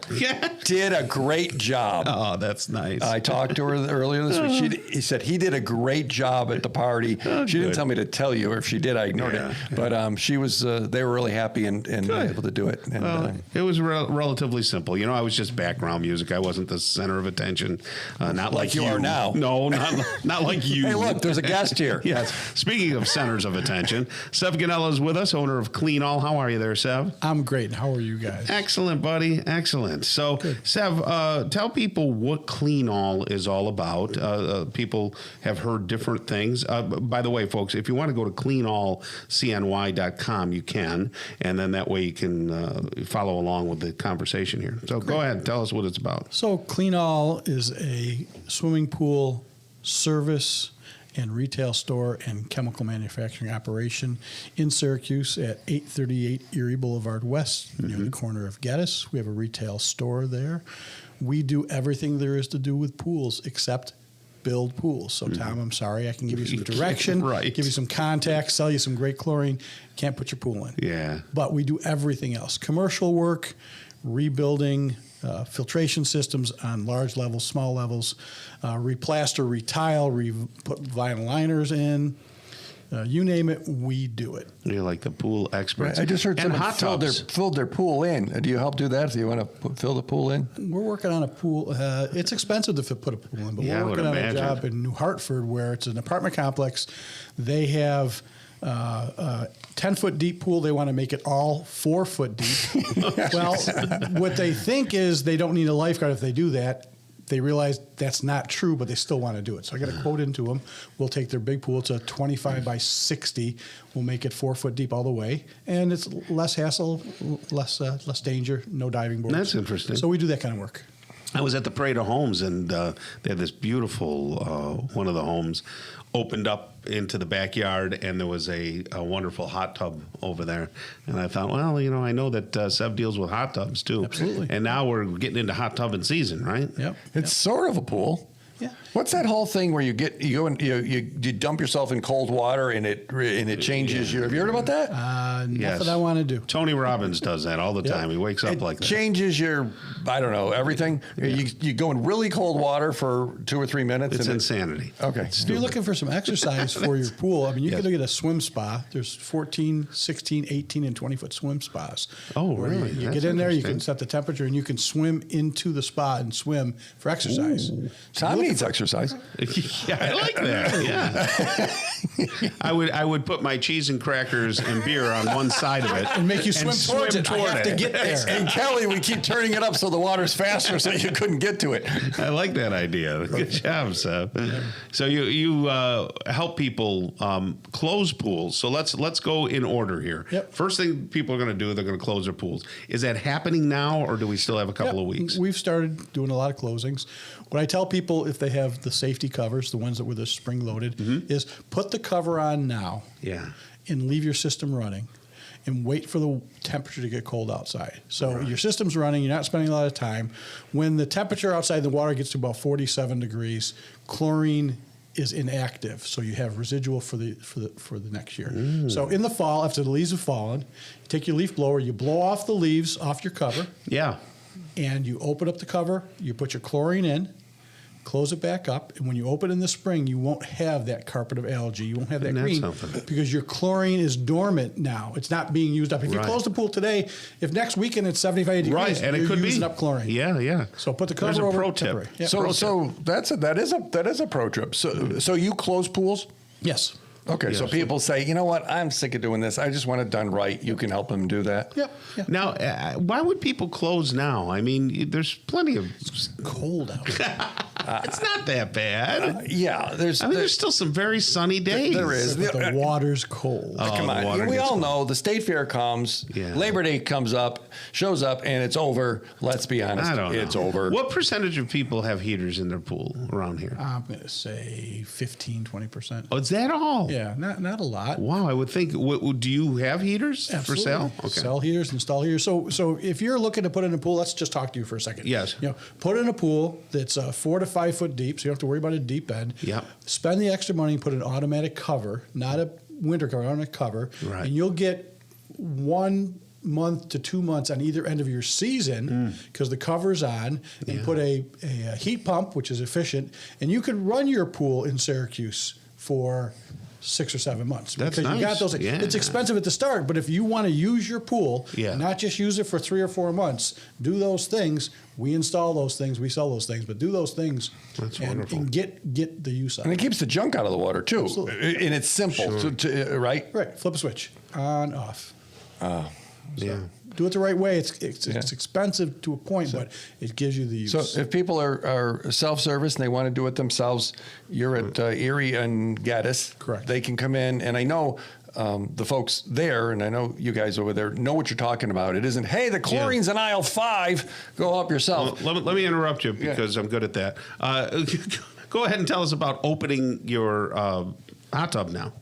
[SPEAKER 3] Did a great job.
[SPEAKER 2] Oh, that's nice.
[SPEAKER 3] I talked to her earlier this week. He said he did a great job at the party. She didn't tell me to tell you, or if she did, I ignored it. But she was. They were really happy and able to do it. And,
[SPEAKER 2] it was relatively simple. I was just background music. I wasn't the center of attention. Not like
[SPEAKER 3] you are now.
[SPEAKER 2] No, not like you.
[SPEAKER 3] Hey, look, there's a guest here.
[SPEAKER 2] Yes. Speaking of centers of attention, Sev Ganella is with us, owner of Clean All. How are you there, Sev?
[SPEAKER 9] I'm great. How are you guys?
[SPEAKER 2] Excellent, buddy. Excellent. So, good. Sev, tell people what Clean All is all about. People have heard different things. By the way, folks, if you want to go to cleanallcny.com, you can, and then that way you can follow along with the conversation here. So go ahead, tell us what it's about.
[SPEAKER 9] So Clean All is a swimming pool service and retail store and chemical manufacturing operation in Syracuse at 838 Erie Boulevard West, near the corner of Geddes. We have a retail store there. We do everything there is to do with pools except build pools. So, Tom, I'm sorry. I can give you some direction, give you some contacts, sell you some great chlorine. Can't put your pool in.
[SPEAKER 2] Yeah.
[SPEAKER 9] But we do everything else. Commercial work, rebuilding, filtration systems on large levels, small levels, replaster, retile, put vinyl liners in. You name it, we do it.
[SPEAKER 2] You're like the pool experts.
[SPEAKER 3] Right. I just heard someone
[SPEAKER 2] hot
[SPEAKER 3] filled their pool in. Do you help do that if you want to fill the pool in?
[SPEAKER 9] We're working on a pool. It's expensive to put a pool in, but we're working on a job in New Hartford where it's an apartment complex. They have 10-foot deep pool, they want to make it all 4 foot deep. Well, what they think is they don't need a lifeguard if they do that. They realize that's not true, but they still want to do it. So I got a quote into them. We'll take their big pool. It's a 25 by 60. We'll make it 4 foot deep all the way, and it's less hassle, less danger, no diving boards.
[SPEAKER 2] That's interesting.
[SPEAKER 9] So we do that kind of work.
[SPEAKER 2] I was at the Parade of Homes, and they had this beautiful one of the homes opened up into the backyard, and there was a wonderful hot tub over there. And I thought, well, I know that Sev deals with hot tubs too.
[SPEAKER 9] Absolutely.
[SPEAKER 2] And now we're getting into hot tubbing season, right?
[SPEAKER 9] Yep.
[SPEAKER 3] It's sort of a pool.
[SPEAKER 9] Yeah.
[SPEAKER 3] What's that whole thing where you go and you dump yourself in cold water and it changes your? Have you heard about that?
[SPEAKER 9] Not that I want to do.
[SPEAKER 2] Tony Robbins does that all the
[SPEAKER 9] Yep.
[SPEAKER 2] time. He wakes up
[SPEAKER 3] It
[SPEAKER 2] like that.
[SPEAKER 3] changes your, I don't know, everything. You go in really cold water for 2 or 3 minutes.
[SPEAKER 2] It's
[SPEAKER 3] and
[SPEAKER 2] insanity.
[SPEAKER 3] Okay.
[SPEAKER 9] If you're looking for some exercise for your pool, I mean, you
[SPEAKER 2] Yes.
[SPEAKER 9] can look at a swim spa. There's 14, 16, 18, and 20-foot swim spas.
[SPEAKER 2] Oh,
[SPEAKER 9] where
[SPEAKER 2] really?
[SPEAKER 9] You
[SPEAKER 2] That's
[SPEAKER 9] get in there, you
[SPEAKER 2] interesting.
[SPEAKER 9] can set the temperature, and you can swim into the spa and swim for exercise.
[SPEAKER 3] Tom needs exercise.
[SPEAKER 2] Yeah, I like that. Yeah, I would put my cheese and crackers and beer on one side of it
[SPEAKER 9] And make you swim towards it. I have to get there.
[SPEAKER 3] And Kelly, we keep turning it up so the water's faster so you couldn't get to it.
[SPEAKER 2] I like that idea. Good job, Seb. So you help people close pools. So let's go in order here.
[SPEAKER 9] Yep.
[SPEAKER 2] First thing people are going to do, they're going to close their pools. Is that happening now, or do we still have a couple of weeks?
[SPEAKER 9] We've started doing a lot of closings. What I tell people, if they have the safety covers, the ones that were the spring loaded, is put the cover on now.
[SPEAKER 2] Yeah.
[SPEAKER 9] And leave your system running and wait for the temperature to get cold outside. So your system's running, you're not spending a lot of time. When the temperature outside the water gets to about 47 degrees, chlorine is inactive, so you have residual for the next year. So in the fall, after the leaves have fallen, you take your leaf blower, you blow off the leaves off your cover,
[SPEAKER 2] Yeah.
[SPEAKER 9] and you open up the cover, you put your chlorine in, close it back up, and when you open in the spring, you won't have that carpet of algae. You won't have that
[SPEAKER 2] Isn't that
[SPEAKER 9] green
[SPEAKER 2] something?
[SPEAKER 9] because your chlorine is dormant now. It's not being used up. If you
[SPEAKER 2] Right.
[SPEAKER 9] close the pool today, if next weekend it's 75 degrees,
[SPEAKER 2] Right, and it
[SPEAKER 9] you're
[SPEAKER 2] could
[SPEAKER 9] using
[SPEAKER 2] be
[SPEAKER 9] up chlorine.
[SPEAKER 2] Yeah.
[SPEAKER 9] So put the cover
[SPEAKER 2] There's a
[SPEAKER 9] over.
[SPEAKER 2] pro tip.
[SPEAKER 9] temporary. Yeah.
[SPEAKER 3] So that is a pro trip. So you close pools?
[SPEAKER 9] Yes.
[SPEAKER 3] Okay, so
[SPEAKER 2] Yes.
[SPEAKER 3] people say, you know what, I'm sick of doing this. I just want it done right. You can help them do that.
[SPEAKER 9] Yep. Yeah.
[SPEAKER 2] Now, why would people close now? I mean, there's plenty of.
[SPEAKER 9] Cold out.
[SPEAKER 2] It's not that bad.
[SPEAKER 3] Yeah,
[SPEAKER 2] there's still some very sunny days.
[SPEAKER 3] There is.
[SPEAKER 9] But the water's cold.
[SPEAKER 3] Come
[SPEAKER 2] the
[SPEAKER 3] on.
[SPEAKER 2] water
[SPEAKER 3] We
[SPEAKER 2] gets
[SPEAKER 3] all
[SPEAKER 2] cold.
[SPEAKER 3] know the state fair comes,
[SPEAKER 2] Yeah.
[SPEAKER 3] Labor Day shows up, and it's over. Let's be honest.
[SPEAKER 2] I don't know.
[SPEAKER 3] It's over.
[SPEAKER 2] What percentage of people have heaters in their pool around here?
[SPEAKER 9] I'm going to say 15, 20%.
[SPEAKER 2] Oh, is that all?
[SPEAKER 9] Yeah, not a lot.
[SPEAKER 2] Wow, I would think. Do you have heaters for
[SPEAKER 9] Absolutely.
[SPEAKER 2] sale? Okay.
[SPEAKER 9] Sell heaters, install heaters. So if you're looking to put in a pool, let's just talk to you for a second.
[SPEAKER 2] Yes.
[SPEAKER 9] Put in a pool that's 4 to 5 foot deep, so you don't have to worry about a deep end.
[SPEAKER 2] Yep.
[SPEAKER 9] Spend the extra money, put an automatic cover, not a winter cover, automatic cover,
[SPEAKER 2] Right.
[SPEAKER 9] and you'll get 1 month to 2 months on either end of your season because the cover's on, and put a heat pump, which is efficient, and you can run your pool in Syracuse for 6 or 7 months.
[SPEAKER 2] That's
[SPEAKER 9] because you got
[SPEAKER 2] nice.
[SPEAKER 9] those.
[SPEAKER 2] Yeah.
[SPEAKER 9] It's expensive at the start, but if you want to use your pool,
[SPEAKER 2] Yeah.
[SPEAKER 9] not just use it for 3 or 4 months, do those things. We install those things, we sell those things, but do those things.
[SPEAKER 2] That's
[SPEAKER 9] and,
[SPEAKER 2] wonderful.
[SPEAKER 9] And get the use out
[SPEAKER 3] And
[SPEAKER 9] of
[SPEAKER 3] it keeps the junk out of the water, too.
[SPEAKER 9] Absolutely.
[SPEAKER 3] And it's simple, right?
[SPEAKER 9] Right, flip a switch, on, off.
[SPEAKER 2] Yeah.
[SPEAKER 9] Do it the right way. It's expensive to a point, but it gives you the use.
[SPEAKER 3] So if people are self-service and they want to do it themselves, you're at Erie and Gaddis.
[SPEAKER 9] Correct.
[SPEAKER 3] They can come in, and I know the folks there, and I know you guys over there know what you're talking about. It isn't, hey, the chlorine's in aisle 5, go up yourself.
[SPEAKER 2] Well, let me interrupt you because I'm good at that. Go ahead and tell us about opening your hot tub now.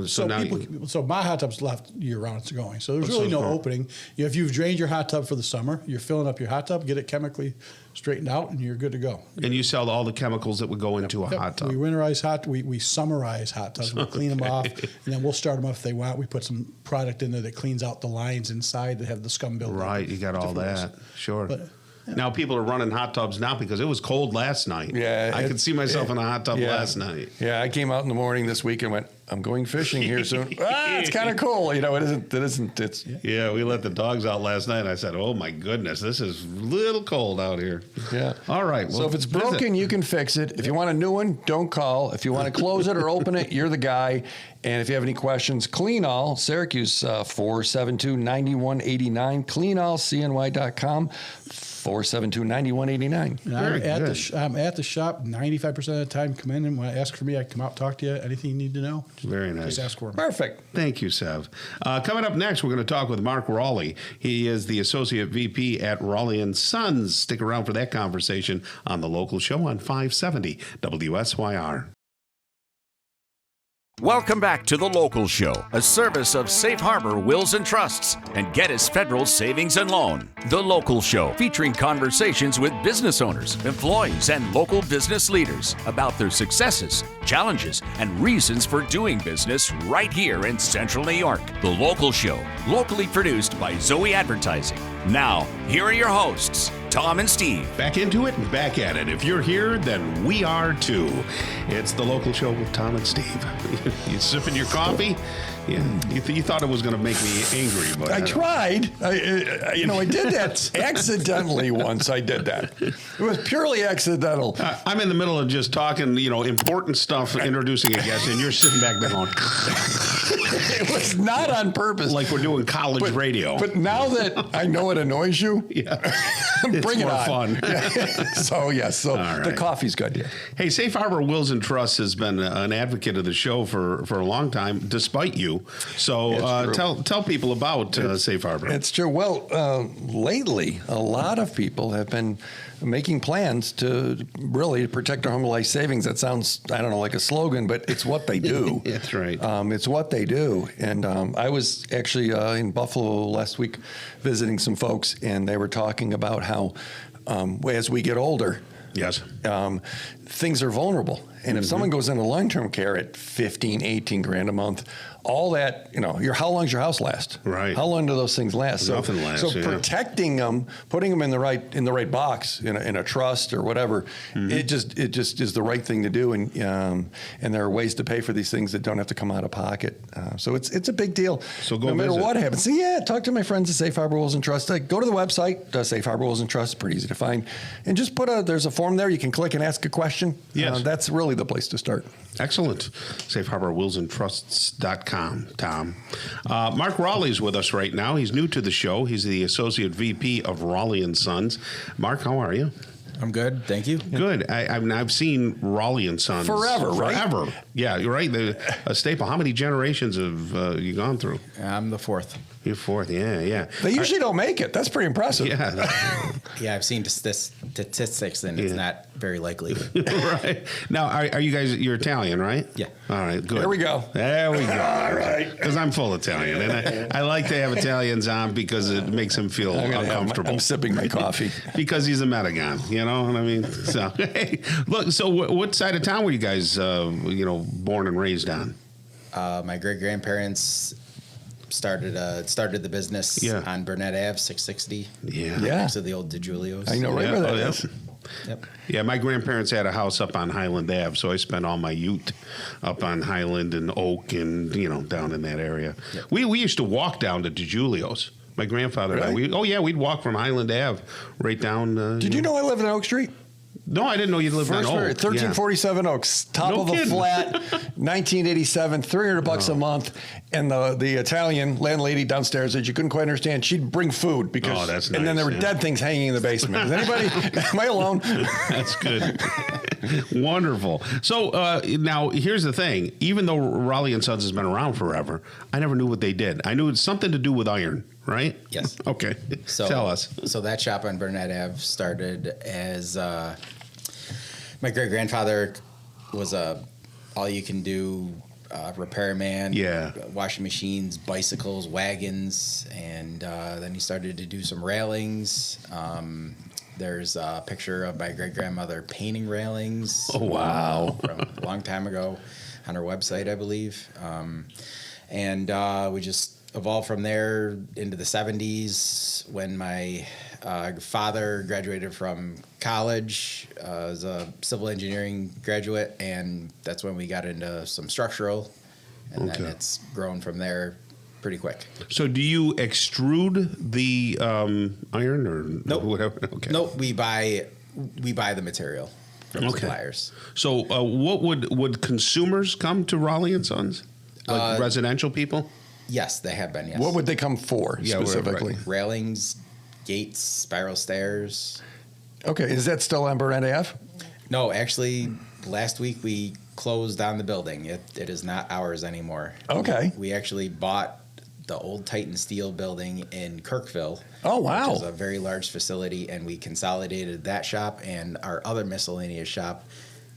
[SPEAKER 9] So my hot tub's left year round. It's going. So there's really no opening. If you've drained your hot tub for the summer, you're filling up your hot tub, get it chemically straightened out, and you're good to go.
[SPEAKER 2] And you sell all the chemicals that would go into a hot tub.
[SPEAKER 9] We winterize we summerize hot tubs. We clean them off, and then we'll start them up if they want. We put some product in there that cleans out the lines inside that have the scum buildup.
[SPEAKER 2] Right, you got all that. Sure. Now people are running hot tubs now because it was cold last night.
[SPEAKER 3] Yeah,
[SPEAKER 2] I could see myself in a hot tub last night.
[SPEAKER 3] Yeah, I came out in the morning this week and went, I'm going fishing here soon. It's kind of cool. You know, it isn't. It's
[SPEAKER 2] Yeah, we let the dogs out last night. I said, oh my goodness, this is a little cold out here.
[SPEAKER 3] Yeah.
[SPEAKER 2] All right.
[SPEAKER 3] So if it's broken, you can fix it. If you want a new one, don't call. If you want to close it or open it, you're the guy. And if you have any questions, Clean All, Syracuse 472-9189, cleanallcny.com. 472-9189.
[SPEAKER 9] I'm at the shop 95% of the time. Come in and when I ask for me, I come out, talk to you. Anything you need to know,
[SPEAKER 2] Very nice.
[SPEAKER 9] just ask for me.
[SPEAKER 3] Perfect.
[SPEAKER 2] Thank you, Sev. Coming up next, we're going to talk with Mark Raleigh. He is the Associate VP at Raleigh & Sons. Stick around for that conversation on the local show on 570 WSYR.
[SPEAKER 1] Welcome back to The Local Show, a service of Safe Harbor Wills and Trusts and Geddes Federal Savings and Loan. The Local Show, featuring conversations with business owners, employees, and local business leaders about their successes, challenges, and reasons for doing business right here in Central New York. The Local Show, locally produced by Zoey Advertising. Now, here are your hosts, Tom and Steve.
[SPEAKER 2] Back into it and back at it. If you're here, then we are too. It's The Local Show with Tom and Steve. You sipping your coffee? Yeah, you thought it was going to make me angry, but
[SPEAKER 3] I tried. I did that accidentally once. I did that. It was purely accidental.
[SPEAKER 2] I'm in the middle of just talking, important stuff, introducing a guest, and you're sitting back there going,
[SPEAKER 3] It was not on purpose.
[SPEAKER 2] like we're doing college radio.
[SPEAKER 3] But now that I know it annoys you,
[SPEAKER 2] yeah,
[SPEAKER 3] bring it on.
[SPEAKER 2] fun.
[SPEAKER 3] So
[SPEAKER 2] right.
[SPEAKER 3] The coffee's good. Yeah.
[SPEAKER 2] Hey, Safe Harbor Wills and Trusts has been an advocate of the show for a long time, despite you. So tell people about Safe Harbor.
[SPEAKER 3] It's true. Well, lately, a lot of people have been making plans to really protect their home life savings. That sounds, I don't know, like a slogan, but it's what they do.
[SPEAKER 2] That's right.
[SPEAKER 3] It's what they do. And I was actually in Buffalo last week visiting some folks, and they were talking about how as we get older,
[SPEAKER 2] yes,
[SPEAKER 3] things are vulnerable. And if someone goes into long-term care at 15, 18 grand a month, all that, how long does your house last?
[SPEAKER 2] Right.
[SPEAKER 3] How long do those things last?
[SPEAKER 2] Nothing lasts.
[SPEAKER 3] So protecting them, putting them in the right box, in a trust or whatever, it just is the right thing to do. And there are ways to pay for these things that don't have to come out of pocket. So it's a big deal.
[SPEAKER 2] So go
[SPEAKER 3] no matter
[SPEAKER 2] visit.
[SPEAKER 3] what happens. So talk to my friends at Safe Harbor Wills and Trust. Go to the website, Safe Harbor Wills and Trust. Pretty easy to find, and just there's a form there you can click and ask a question.
[SPEAKER 2] Yes.
[SPEAKER 3] That's really the place to start.
[SPEAKER 2] Excellent. SafeHarborWillsandTrusts.com, Tom. Mark Raleigh's with us right now. He's new to the show. He's the Associate VP of Raleigh & Sons. Mark, how are you?
[SPEAKER 10] I'm good, thank you.
[SPEAKER 2] Good. I've seen Raleigh & Sons.
[SPEAKER 3] Forever, right?
[SPEAKER 2] Forever. Yeah, you're right. A staple. How many generations have you gone through?
[SPEAKER 10] I'm the fourth.
[SPEAKER 2] You're fourth, yeah.
[SPEAKER 3] They usually don't make it. That's pretty impressive.
[SPEAKER 2] Yeah.
[SPEAKER 10] Yeah, I've seen statistics, and it's not very likely.
[SPEAKER 2] Right. Now, are you guys, you're Italian, right?
[SPEAKER 10] Yeah.
[SPEAKER 2] All right, good.
[SPEAKER 3] There we go.
[SPEAKER 2] All
[SPEAKER 3] right.
[SPEAKER 2] Because I'm full Italian, and I like to have Italians on because it makes him feel uncomfortable.
[SPEAKER 3] I'm sipping my coffee.
[SPEAKER 2] Because he's a Metagon, you know what I mean? So, hey, look, so what side of town were you guys, born and raised on?
[SPEAKER 10] My great-grandparents started the business on Burnett Ave, 660.
[SPEAKER 2] Yeah.
[SPEAKER 10] Next to the old DiGiulio's.
[SPEAKER 3] I know right where that is.
[SPEAKER 10] Yep.
[SPEAKER 2] Yeah, my grandparents had a house up on Highland Ave, so I spent all my youth up on Highland and Oak and, down in that area. Yep. We used to walk down to DiGiulio's. My grandfather and I. We'd walk from Highland Ave right down.
[SPEAKER 3] Did you know I live in Oak Street?
[SPEAKER 2] No, I didn't know you lived on Oak.
[SPEAKER 3] 1347 Oaks, top of a flat, 1987, $300 a month, and the Italian landlady downstairs that you couldn't quite understand, she'd bring food because,
[SPEAKER 2] that's
[SPEAKER 3] and then
[SPEAKER 2] nice,
[SPEAKER 3] there were dead things hanging in the basement. Is anybody? Am I alone?
[SPEAKER 2] That's good. Wonderful. So now here's the thing: even though Raleigh & Sons has been around forever, I never knew what they did. I knew it's something to do with iron. Right?
[SPEAKER 10] Yes.
[SPEAKER 2] Okay.
[SPEAKER 10] So,
[SPEAKER 2] tell us.
[SPEAKER 10] So that shop on Burnett Ave started as my great-grandfather was a all-you-can-do repairman.
[SPEAKER 2] Yeah.
[SPEAKER 10] Washing machines, bicycles, wagons, and then he started to do some railings. There's a picture of my great-grandmother painting railings.
[SPEAKER 2] Oh, wow.
[SPEAKER 10] From a long time ago on her website, I believe. And we just evolved from there into the 70s when my father graduated from college as a civil engineering graduate, and that's when we got into some structural, and then it's grown from there pretty quick.
[SPEAKER 2] So do you extrude the iron or whatever? Okay.
[SPEAKER 10] Nope, we buy the material from suppliers.
[SPEAKER 2] So what would consumers come to Raleigh and Sons? Like residential people?
[SPEAKER 10] Yes, they have been, yes.
[SPEAKER 3] What would they come for specifically?
[SPEAKER 2] Right.
[SPEAKER 10] Railings, gates, spiral stairs.
[SPEAKER 3] Okay, is that still on Burnett Ave?
[SPEAKER 10] No, actually, last week we closed on the building. It is not ours anymore.
[SPEAKER 3] Okay.
[SPEAKER 10] We actually bought the old Titan Steel building in Kirkville.
[SPEAKER 3] Oh, wow.
[SPEAKER 10] Which is a very large facility, and we consolidated that shop and our other miscellaneous shop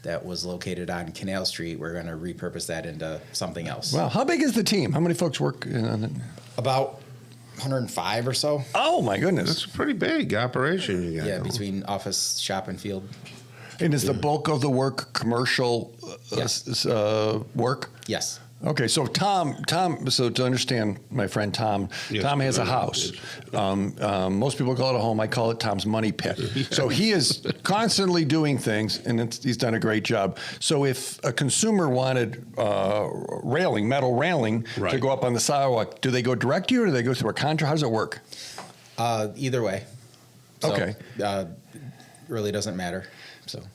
[SPEAKER 10] that was located on Canal Street. We're going to repurpose that into something else.
[SPEAKER 3] Wow. How big is the team? How many folks work on it?
[SPEAKER 10] About 105 or so.
[SPEAKER 3] Oh, my goodness.
[SPEAKER 2] That's a pretty big operation you got.
[SPEAKER 10] Yeah, between office, shop, and field.
[SPEAKER 3] And is the bulk of the work commercial work?
[SPEAKER 10] Yes.
[SPEAKER 3] Okay, so Tom, so to understand my friend Tom, Tom has a house. Most people call it a home. I call it Tom's money pit. So he is constantly doing things, and he's done a great job. So if a consumer wanted metal railing to go up on the sidewalk, do they go direct to you or do they go through a contractor? How does it work?
[SPEAKER 10] Either way. So,
[SPEAKER 3] okay.
[SPEAKER 10] Really doesn't matter.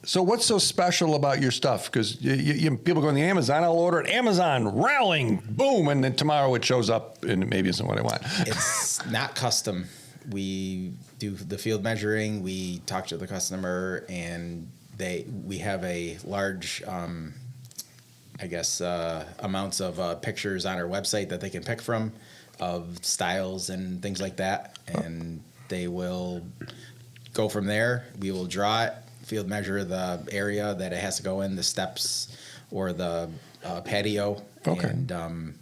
[SPEAKER 3] So what's so special about your stuff? Because people go on the Amazon, I'll order it, Amazon, railing, boom, and then tomorrow it shows up and it maybe isn't what I want.
[SPEAKER 10] It's not custom. We do the field measuring, we talk to the customer, and we have a large, amounts of pictures on our website that they can pick from of styles and things like that, and they will go from there. We will draw it, field measure the area that it has to go in, the steps or the patio, and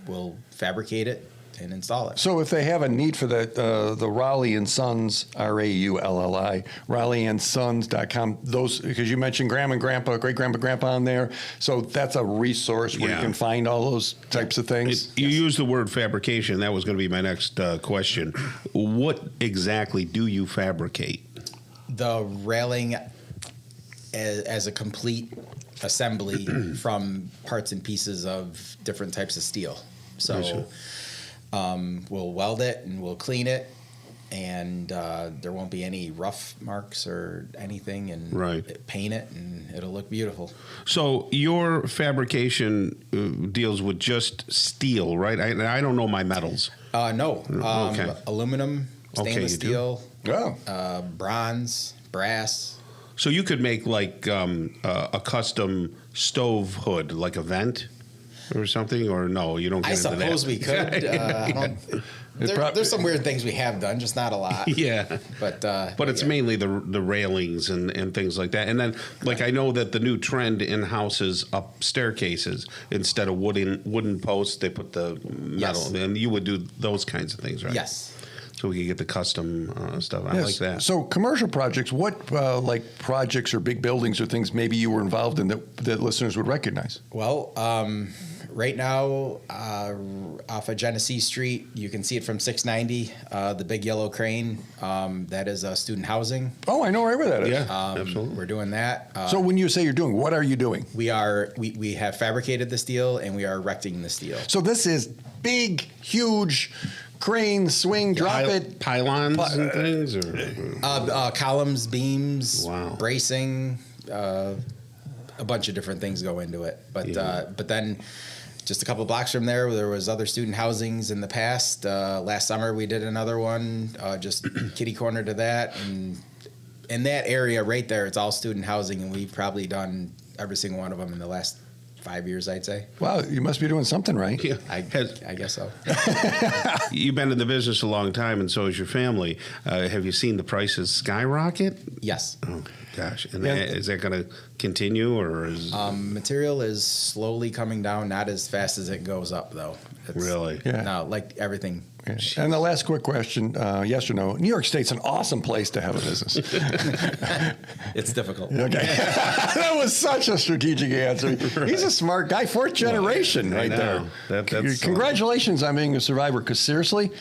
[SPEAKER 10] we'll fabricate it and install it.
[SPEAKER 3] So if they have a need for the Raleigh and Sons, RAULLI, RaleighAndSons.com, those, because you mentioned grandma and grandpa, great grandpa, grandpa on there. So that's a resource where you can find all those types of things.
[SPEAKER 2] You used the word fabrication. That was going to be my next question. What exactly do you fabricate?
[SPEAKER 10] The railing as a complete assembly from parts and pieces of different types of steel. So we'll weld it and we'll clean it, and there won't be any rough marks or anything, and paint it, and it'll look beautiful.
[SPEAKER 2] So your fabrication deals with just steel, right? I don't know my metals.
[SPEAKER 10] No. Aluminum, stainless steel, bronze, brass.
[SPEAKER 2] So you could make like a custom stove hood, like a vent or something, or no, you don't get into that?
[SPEAKER 10] I suppose we could. There's some weird things we have done, just not a lot.
[SPEAKER 2] Yeah. But it's mainly the railings and things like that. And then, like, I know that the new trend in houses up staircases, instead of wooden posts, they put the metal. And you would do those kinds of things, right?
[SPEAKER 10] Yes.
[SPEAKER 2] So we could get the custom stuff. I like that.
[SPEAKER 3] So commercial projects, what like projects or big buildings or things maybe you were involved in that listeners would recognize?
[SPEAKER 10] Well, right now off of Genesee Street, you can see it from 690, the big yellow crane. That is student housing.
[SPEAKER 3] Oh, I know right where that is.
[SPEAKER 2] Yeah, absolutely.
[SPEAKER 10] We're doing that.
[SPEAKER 3] So when you say you're doing, what are you doing?
[SPEAKER 10] We have fabricated the steel and we are erecting the steel.
[SPEAKER 3] So this is big, huge crane, swing, drop it.
[SPEAKER 2] Pylons and things? Or?
[SPEAKER 10] Columns, beams,
[SPEAKER 2] wow.
[SPEAKER 10] Bracing, a bunch of different things go into it. But then just a couple blocks from there was other student housings in the past. Last summer we did another one, just kitty corner to that. And in that area right there, it's all student housing, and we've probably done every single one of them in the last 5 years, I'd say.
[SPEAKER 3] Wow, you must be doing something right.
[SPEAKER 2] Yeah.
[SPEAKER 10] I guess so.
[SPEAKER 2] You've been in the business a long time, and so has your family. Have you seen the prices skyrocket?
[SPEAKER 10] Yes.
[SPEAKER 2] Oh, gosh. And is that going to continue, or is...
[SPEAKER 10] Material is slowly coming down, not as fast as it goes up, though.
[SPEAKER 2] Really?
[SPEAKER 3] Yeah.
[SPEAKER 10] No, like everything
[SPEAKER 3] Okay. And the last quick question, yes or no? New York State's an awesome place to have a business.
[SPEAKER 10] It's difficult.
[SPEAKER 3] Okay. That was such a strategic answer. He's a smart guy, fourth generation right there. Congratulations on being a survivor, because seriously,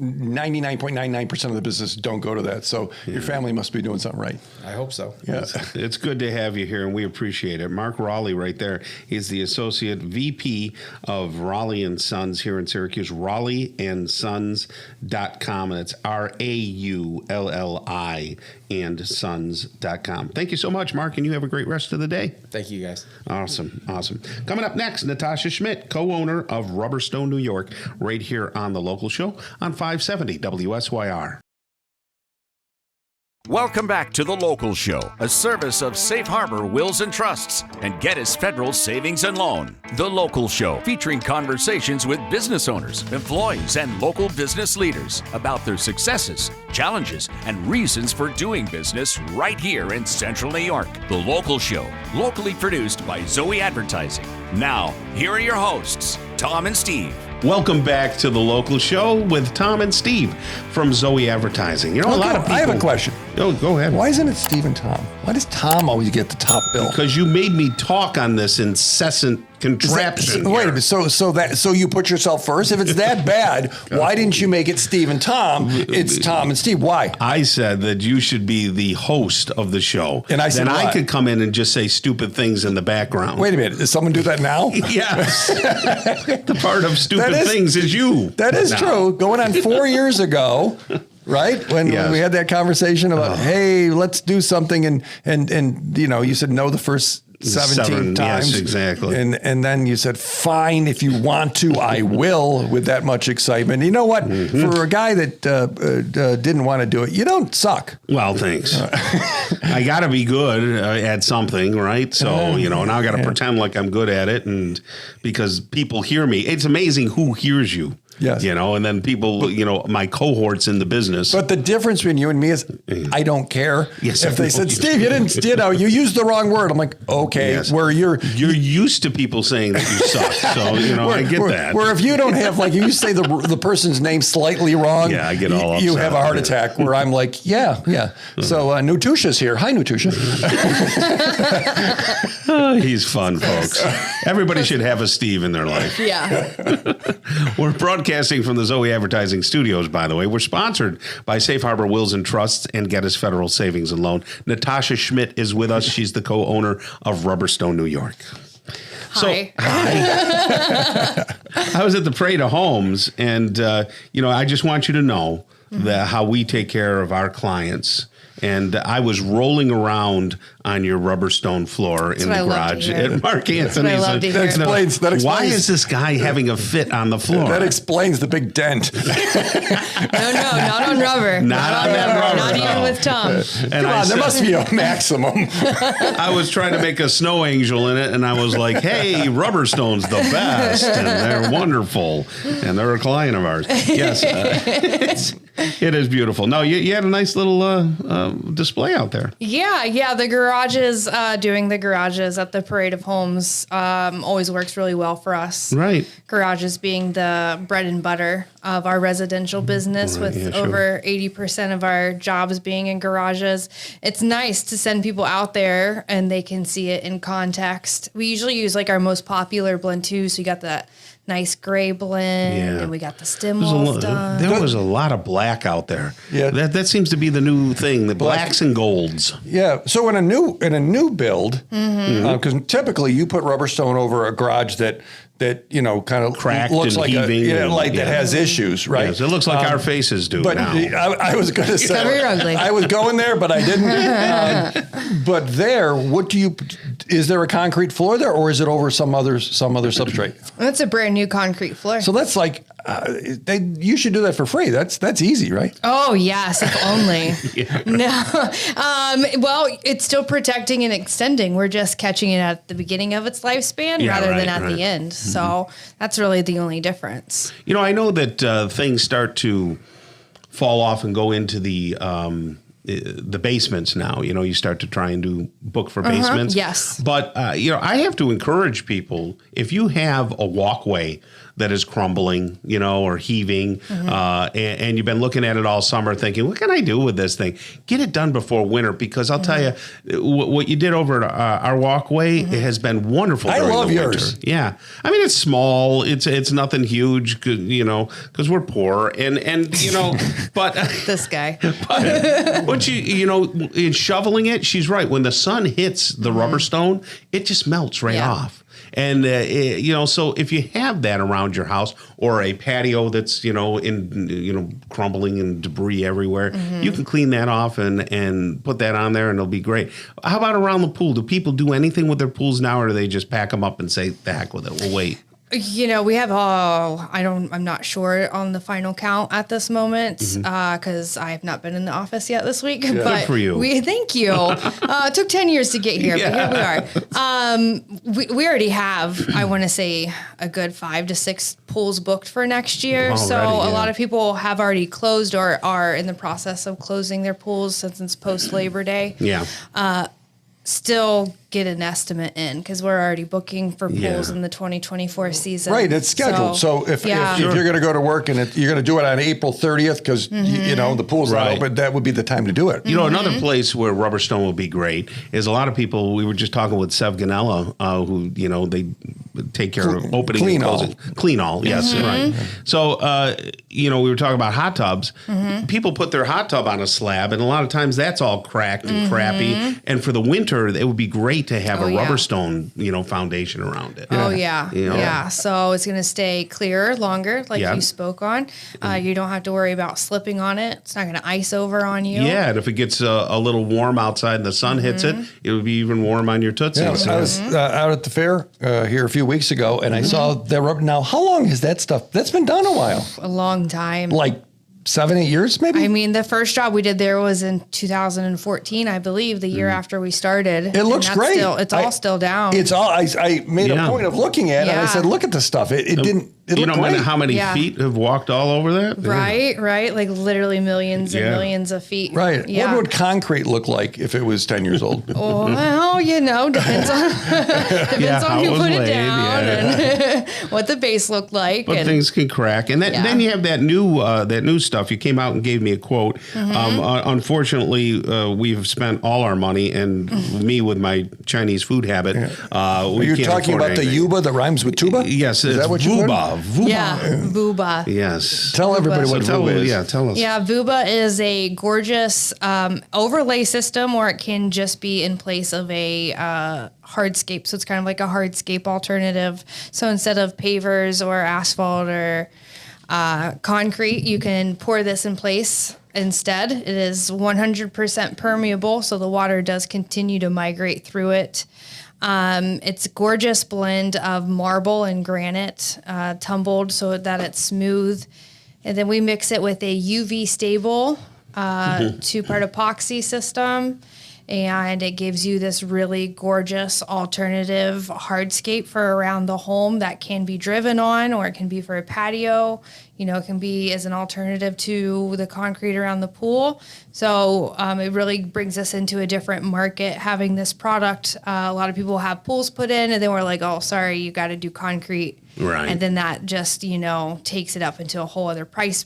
[SPEAKER 3] 99.99% of the business don't go to that. So your family must be doing something right.
[SPEAKER 10] I hope so.
[SPEAKER 3] Yeah.
[SPEAKER 2] It's good to have you here, and we appreciate it. Mark Raleigh right there is the Associate VP of Raleigh and Sons here in Syracuse, RaleighAndSons.com, and it's RAULLI and Sons.com. Thank you so much, Mark, and you have a great rest of the day.
[SPEAKER 10] Thank you, guys.
[SPEAKER 2] Awesome. Coming up next, Natasha Schmidt, co-owner of Rubberstone, New York, right here on The Local Show on 570 WSYR.
[SPEAKER 1] Welcome back to The Local Show, a service of Safe Harbor Wills and Trusts and Geddes Federal Savings and Loan. The Local Show, featuring conversations with business owners, employees, and local business leaders about their successes, challenges, and reasons for doing business right here in Central New York. The Local Show, locally produced by Zoey Advertising. Now, here are your hosts, Tom and Steve.
[SPEAKER 2] Welcome back to The Local Show with Tom and Steve from Zoey Advertising. You know, a lot of people...
[SPEAKER 3] I have a question.
[SPEAKER 2] Oh, go ahead.
[SPEAKER 3] Why isn't it Steve and Tom? Why does Tom always get the top bill?
[SPEAKER 2] Because you made me talk on this incessant contraption.
[SPEAKER 3] Wait a minute. So you put yourself first? If it's that bad, why didn't you make it Steve and Tom? It's Tom and Steve. Why?
[SPEAKER 2] I said that you should be the host of the show.
[SPEAKER 3] And I said
[SPEAKER 2] then
[SPEAKER 3] what?
[SPEAKER 2] I could come in and just say stupid things in the background.
[SPEAKER 3] Wait a minute. Does someone do that now?
[SPEAKER 2] Yes. The part of stupid things is you.
[SPEAKER 3] That is true. Going on 4 years ago, right? When we had that conversation about, hey, let's do something, and you know, you said no the first 17 times.
[SPEAKER 2] Yes, exactly.
[SPEAKER 3] And then you said, fine, if you want to, I will, with that much excitement. You know what? For a guy that didn't want to do it, you don't suck.
[SPEAKER 2] Well, thanks. I got to be good at something, right? So, you know, now I got to pretend like I'm good at it, and because people hear me. It's amazing who hears you.
[SPEAKER 3] Yes.
[SPEAKER 2] You know, and then people, you know, my cohorts in the business.
[SPEAKER 3] But the difference between you and me is I don't care.
[SPEAKER 2] Yes,
[SPEAKER 3] if they said, Steve, you didn't, you know, you used the wrong word. I'm like, okay,
[SPEAKER 2] Yes.
[SPEAKER 3] where you're
[SPEAKER 2] used to people saying that you suck. So, you know, I get that.
[SPEAKER 3] Where if you don't have, like, you say the person's name slightly wrong.
[SPEAKER 2] Yeah, I get all upset.
[SPEAKER 3] You have a heart attack, where I'm like, yeah. So Nutusha's here. Hi, Nutusha.
[SPEAKER 2] He's fun, folks. Everybody should have a Steve in their life.
[SPEAKER 8] Yeah.
[SPEAKER 2] We're broadcasting from the Zoey Advertising Studios, by the way. We're sponsored by Safe Harbor Wills and Trusts and Geddes Federal Savings and Loan. Natasha Schmidt is with us. She's the co-owner of Rubberstone, New York.
[SPEAKER 8] Hi.
[SPEAKER 2] I was at the Parade of Homes, and, you know, I just want you to know that how we take care of our clients. And I was rolling around on your Rubberstone floor in the garage at Mark Anthony's.
[SPEAKER 3] That explains.
[SPEAKER 2] Why is this guy having a fit on the floor?
[SPEAKER 3] That explains the big dent.
[SPEAKER 8] No, not on rubber.
[SPEAKER 2] Not on that rubber.
[SPEAKER 8] Not even with Tom.
[SPEAKER 2] And
[SPEAKER 3] Come on, there must be a maximum.
[SPEAKER 2] I was trying to make a snow angel in it, and I was like, hey, Rubberstone's the best, and they're wonderful, and they're a client of ours. Yes, it is beautiful. No, you had a nice little display out there.
[SPEAKER 11] Yeah. The garages, doing the garages at the Parade of Homes always works really well for us.
[SPEAKER 2] Right.
[SPEAKER 11] Garages being the bread and butter of our residential business, with over 80% of our jobs being in garages. It's nice to send people out there and they can see it in context. We usually use like our most popular blend too. So you got that nice gray blend, and we got the stem walls done.
[SPEAKER 2] There was a lot of black out there.
[SPEAKER 3] Yeah,
[SPEAKER 2] that seems to be the new thing: the blacks and golds.
[SPEAKER 3] Yeah. So in a new build, because typically you put Rubberstone over a garage that you know kind of
[SPEAKER 2] cracked
[SPEAKER 3] looks
[SPEAKER 2] and
[SPEAKER 3] like
[SPEAKER 2] heaving,
[SPEAKER 3] that has issues, right?
[SPEAKER 2] Yes, it looks like our faces do.
[SPEAKER 3] But
[SPEAKER 2] now.
[SPEAKER 3] I was going to say,
[SPEAKER 8] very ugly.
[SPEAKER 3] I was going there, but I didn't. But there, is there a concrete floor there, or is it over some other substrate?
[SPEAKER 11] That's a brand new concrete floor.
[SPEAKER 3] So that's like, you should do that for free. That's easy, right?
[SPEAKER 11] Oh, yes, if only. No. Well, it's still protecting and extending. We're just catching it at the beginning of its lifespan rather than at the end. So that's really the only difference.
[SPEAKER 2] You know, I know that things start to fall off and go into the basements now. You know, you start to try and book for basements.
[SPEAKER 11] Yes.
[SPEAKER 2] But, you know, I have to encourage people, if you have a walkway that is crumbling, or heaving, and you've been looking at it all summer thinking, what can I do with this thing? Get it done before winter, because I'll tell you, what you did over at our walkway has been wonderful.
[SPEAKER 3] I love
[SPEAKER 2] the
[SPEAKER 3] yours.
[SPEAKER 2] Winter. Yeah. I mean, it's small. It's nothing huge, because we're poor. And but
[SPEAKER 11] this guy.
[SPEAKER 2] But in shoveling it, she's right. When the sun hits the rubber stone, it just melts right off. And, so if you have that around your house, or a patio that's, crumbling and debris everywhere, you can clean that off and put that on there, and it'll be great. How about around the pool? Do people do anything with their pools now, or do they just pack them up and say, the heck with it, we'll wait?
[SPEAKER 11] We have I'm not sure on the final count at this moment, because I have not been in the office yet this week.
[SPEAKER 2] Yeah.
[SPEAKER 11] But
[SPEAKER 2] good for you.
[SPEAKER 11] Thank you. It took 10 years to get here, but here we are. We already have, I want to say, a good 5 to 6 pools booked for next year.
[SPEAKER 2] Already,
[SPEAKER 11] so a lot of people have already closed or are in the process of closing their pools since it's post Labor Day.
[SPEAKER 2] Yeah.
[SPEAKER 11] Still get an estimate in, because we're already booking for pools in the 2024 season.
[SPEAKER 3] Right, it's scheduled. So if you're going to go to work and you're going to do it on April 30th because the pool's not open, that would be the time to do it.
[SPEAKER 2] Another place where rubber stone would be great is a lot of people. We were just talking with Sev Ganella, who they take care of opening and closing. Clean all, yes, right. So we were talking about hot tubs. People put their hot tub on a slab, and a lot of times that's all cracked and crappy. And for the winter, it would be great to have a rubber stone, foundation around it.
[SPEAKER 11] Oh yeah. So it's going to stay clear longer, like you spoke on. You don't have to worry about slipping on it. It's not going to ice over on you.
[SPEAKER 2] Yeah, and if it gets a little warm outside and the sun hits it, it would be even warm on your tootsies.
[SPEAKER 3] Yeah, I was out at the fair here a few weeks ago, and I saw that rubber. Now, how long has that stuff? That's been done a while.
[SPEAKER 11] A long time.
[SPEAKER 3] Like 7-8 years, maybe?
[SPEAKER 11] I mean, the first job we did there was in 2014, I believe, the year after we started.
[SPEAKER 3] It looks great.
[SPEAKER 11] It's all still down.
[SPEAKER 3] It's all. I made a point of looking at it, and I said, "Look at the stuff. It didn't. It looked great."
[SPEAKER 2] How many feet have walked all over that?
[SPEAKER 11] Right. Like literally millions and millions of feet.
[SPEAKER 3] Right.
[SPEAKER 11] Yeah.
[SPEAKER 3] What would concrete look like if it was 10 years old?
[SPEAKER 11] Well, depends on who put it down and what the base looked like.
[SPEAKER 2] But things can crack, and then you have that new stuff. You came out and gave me a quote. Unfortunately, we've spent all our money, and me with my Chinese food habit.
[SPEAKER 3] Are you talking about the yuba that rhymes with tuba?
[SPEAKER 2] Yes,
[SPEAKER 3] is that what you
[SPEAKER 2] Vuba?
[SPEAKER 11] Yeah, Vuba.
[SPEAKER 2] Yes.
[SPEAKER 3] Tell everybody what Vuba is.
[SPEAKER 2] Yeah, tell us.
[SPEAKER 11] Yeah, Vuba is a gorgeous overlay system, or it can just be in place of a hardscape. So it's kind of like a hardscape alternative. So instead of pavers or asphalt or concrete, you can pour this in place instead. It is 100% permeable, so the water does continue to migrate through it. It's a gorgeous blend of marble and granite, tumbled so that it's smooth. And then we mix it with a UV stable 2-part epoxy system. And it gives you this really gorgeous alternative hardscape for around the home that can be driven on, or it can be for a patio. It can be as an alternative to the concrete around the pool. So it really brings us into a different market having this product. A lot of people have pools put in, and then we're like, oh, sorry, you got to do concrete.
[SPEAKER 2] Right.
[SPEAKER 11] And then that just, takes it up into a whole other price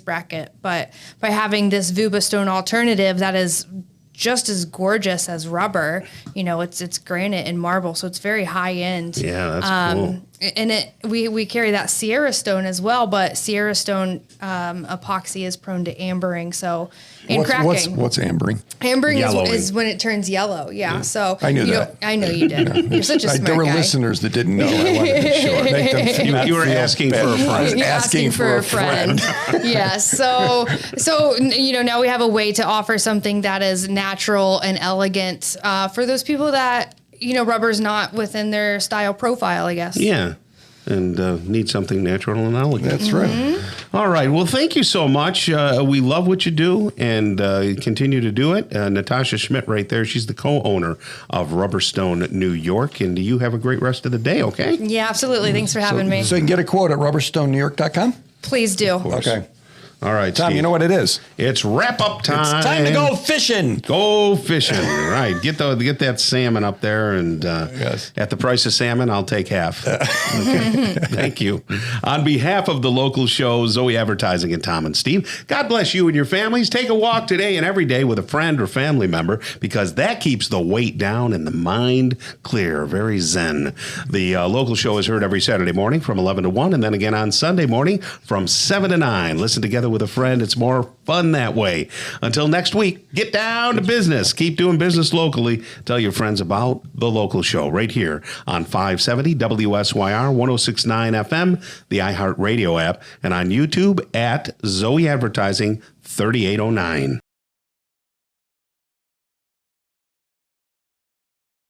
[SPEAKER 11] bracket. But by having this Vuba stone alternative that is just as gorgeous as rubber, it's granite and marble, so it's very high end.
[SPEAKER 2] Yeah, that's cool.
[SPEAKER 11] And we carry that Sierra stone as well, but Sierra stone epoxy is prone to ambering, cracking.
[SPEAKER 3] What's ambering?
[SPEAKER 11] Ambering is when it turns yellow. Yeah. So
[SPEAKER 3] I knew that.
[SPEAKER 11] I know you did. You're such a smart guy.
[SPEAKER 3] There were listeners that didn't know. I wanted to be sure. Make them
[SPEAKER 2] you were asking for a friend.
[SPEAKER 3] I was asking for a friend.
[SPEAKER 11] Yes. So now we have a way to offer something that is natural and elegant for those people that rubber's not within their style profile, I guess.
[SPEAKER 2] Yeah. And need something natural and elegant.
[SPEAKER 3] That's right.
[SPEAKER 2] All right. Well, thank you so much. We love what you do, and continue to do it. Natasha Schmidt right there. She's the co-owner of Rubberstone New York. And you have a great rest of the day, okay?
[SPEAKER 11] Yeah, absolutely. Thanks for having me.
[SPEAKER 3] So you can get a quote at rubberstoneNewYork.com?
[SPEAKER 11] Please do.
[SPEAKER 3] Okay.
[SPEAKER 2] All right,
[SPEAKER 3] Tom,
[SPEAKER 2] Steve.
[SPEAKER 3] you know what it is?
[SPEAKER 2] It's wrap-up time.
[SPEAKER 3] It's time to go fishing.
[SPEAKER 2] Go fishing. Right. Get that salmon up there, and at the price of salmon, I'll take half. Okay. Thank you. On behalf of the local show, Zoey Advertising, and Tom and Steve, God bless you and your families. Take a walk today and every day with a friend or family member, because that keeps the weight down and the mind clear. Very zen. The local show is heard every Saturday morning from 11 to 1, and then again on Sunday morning from 7 to 9. Listen together with a friend. It's more fun that way. Until next week, get down to business. Keep doing business locally. Tell your friends about the local show right here on 570 WSYR 1069 FM, the iHeartRadio app, and on YouTube at Zoey Advertising 3809.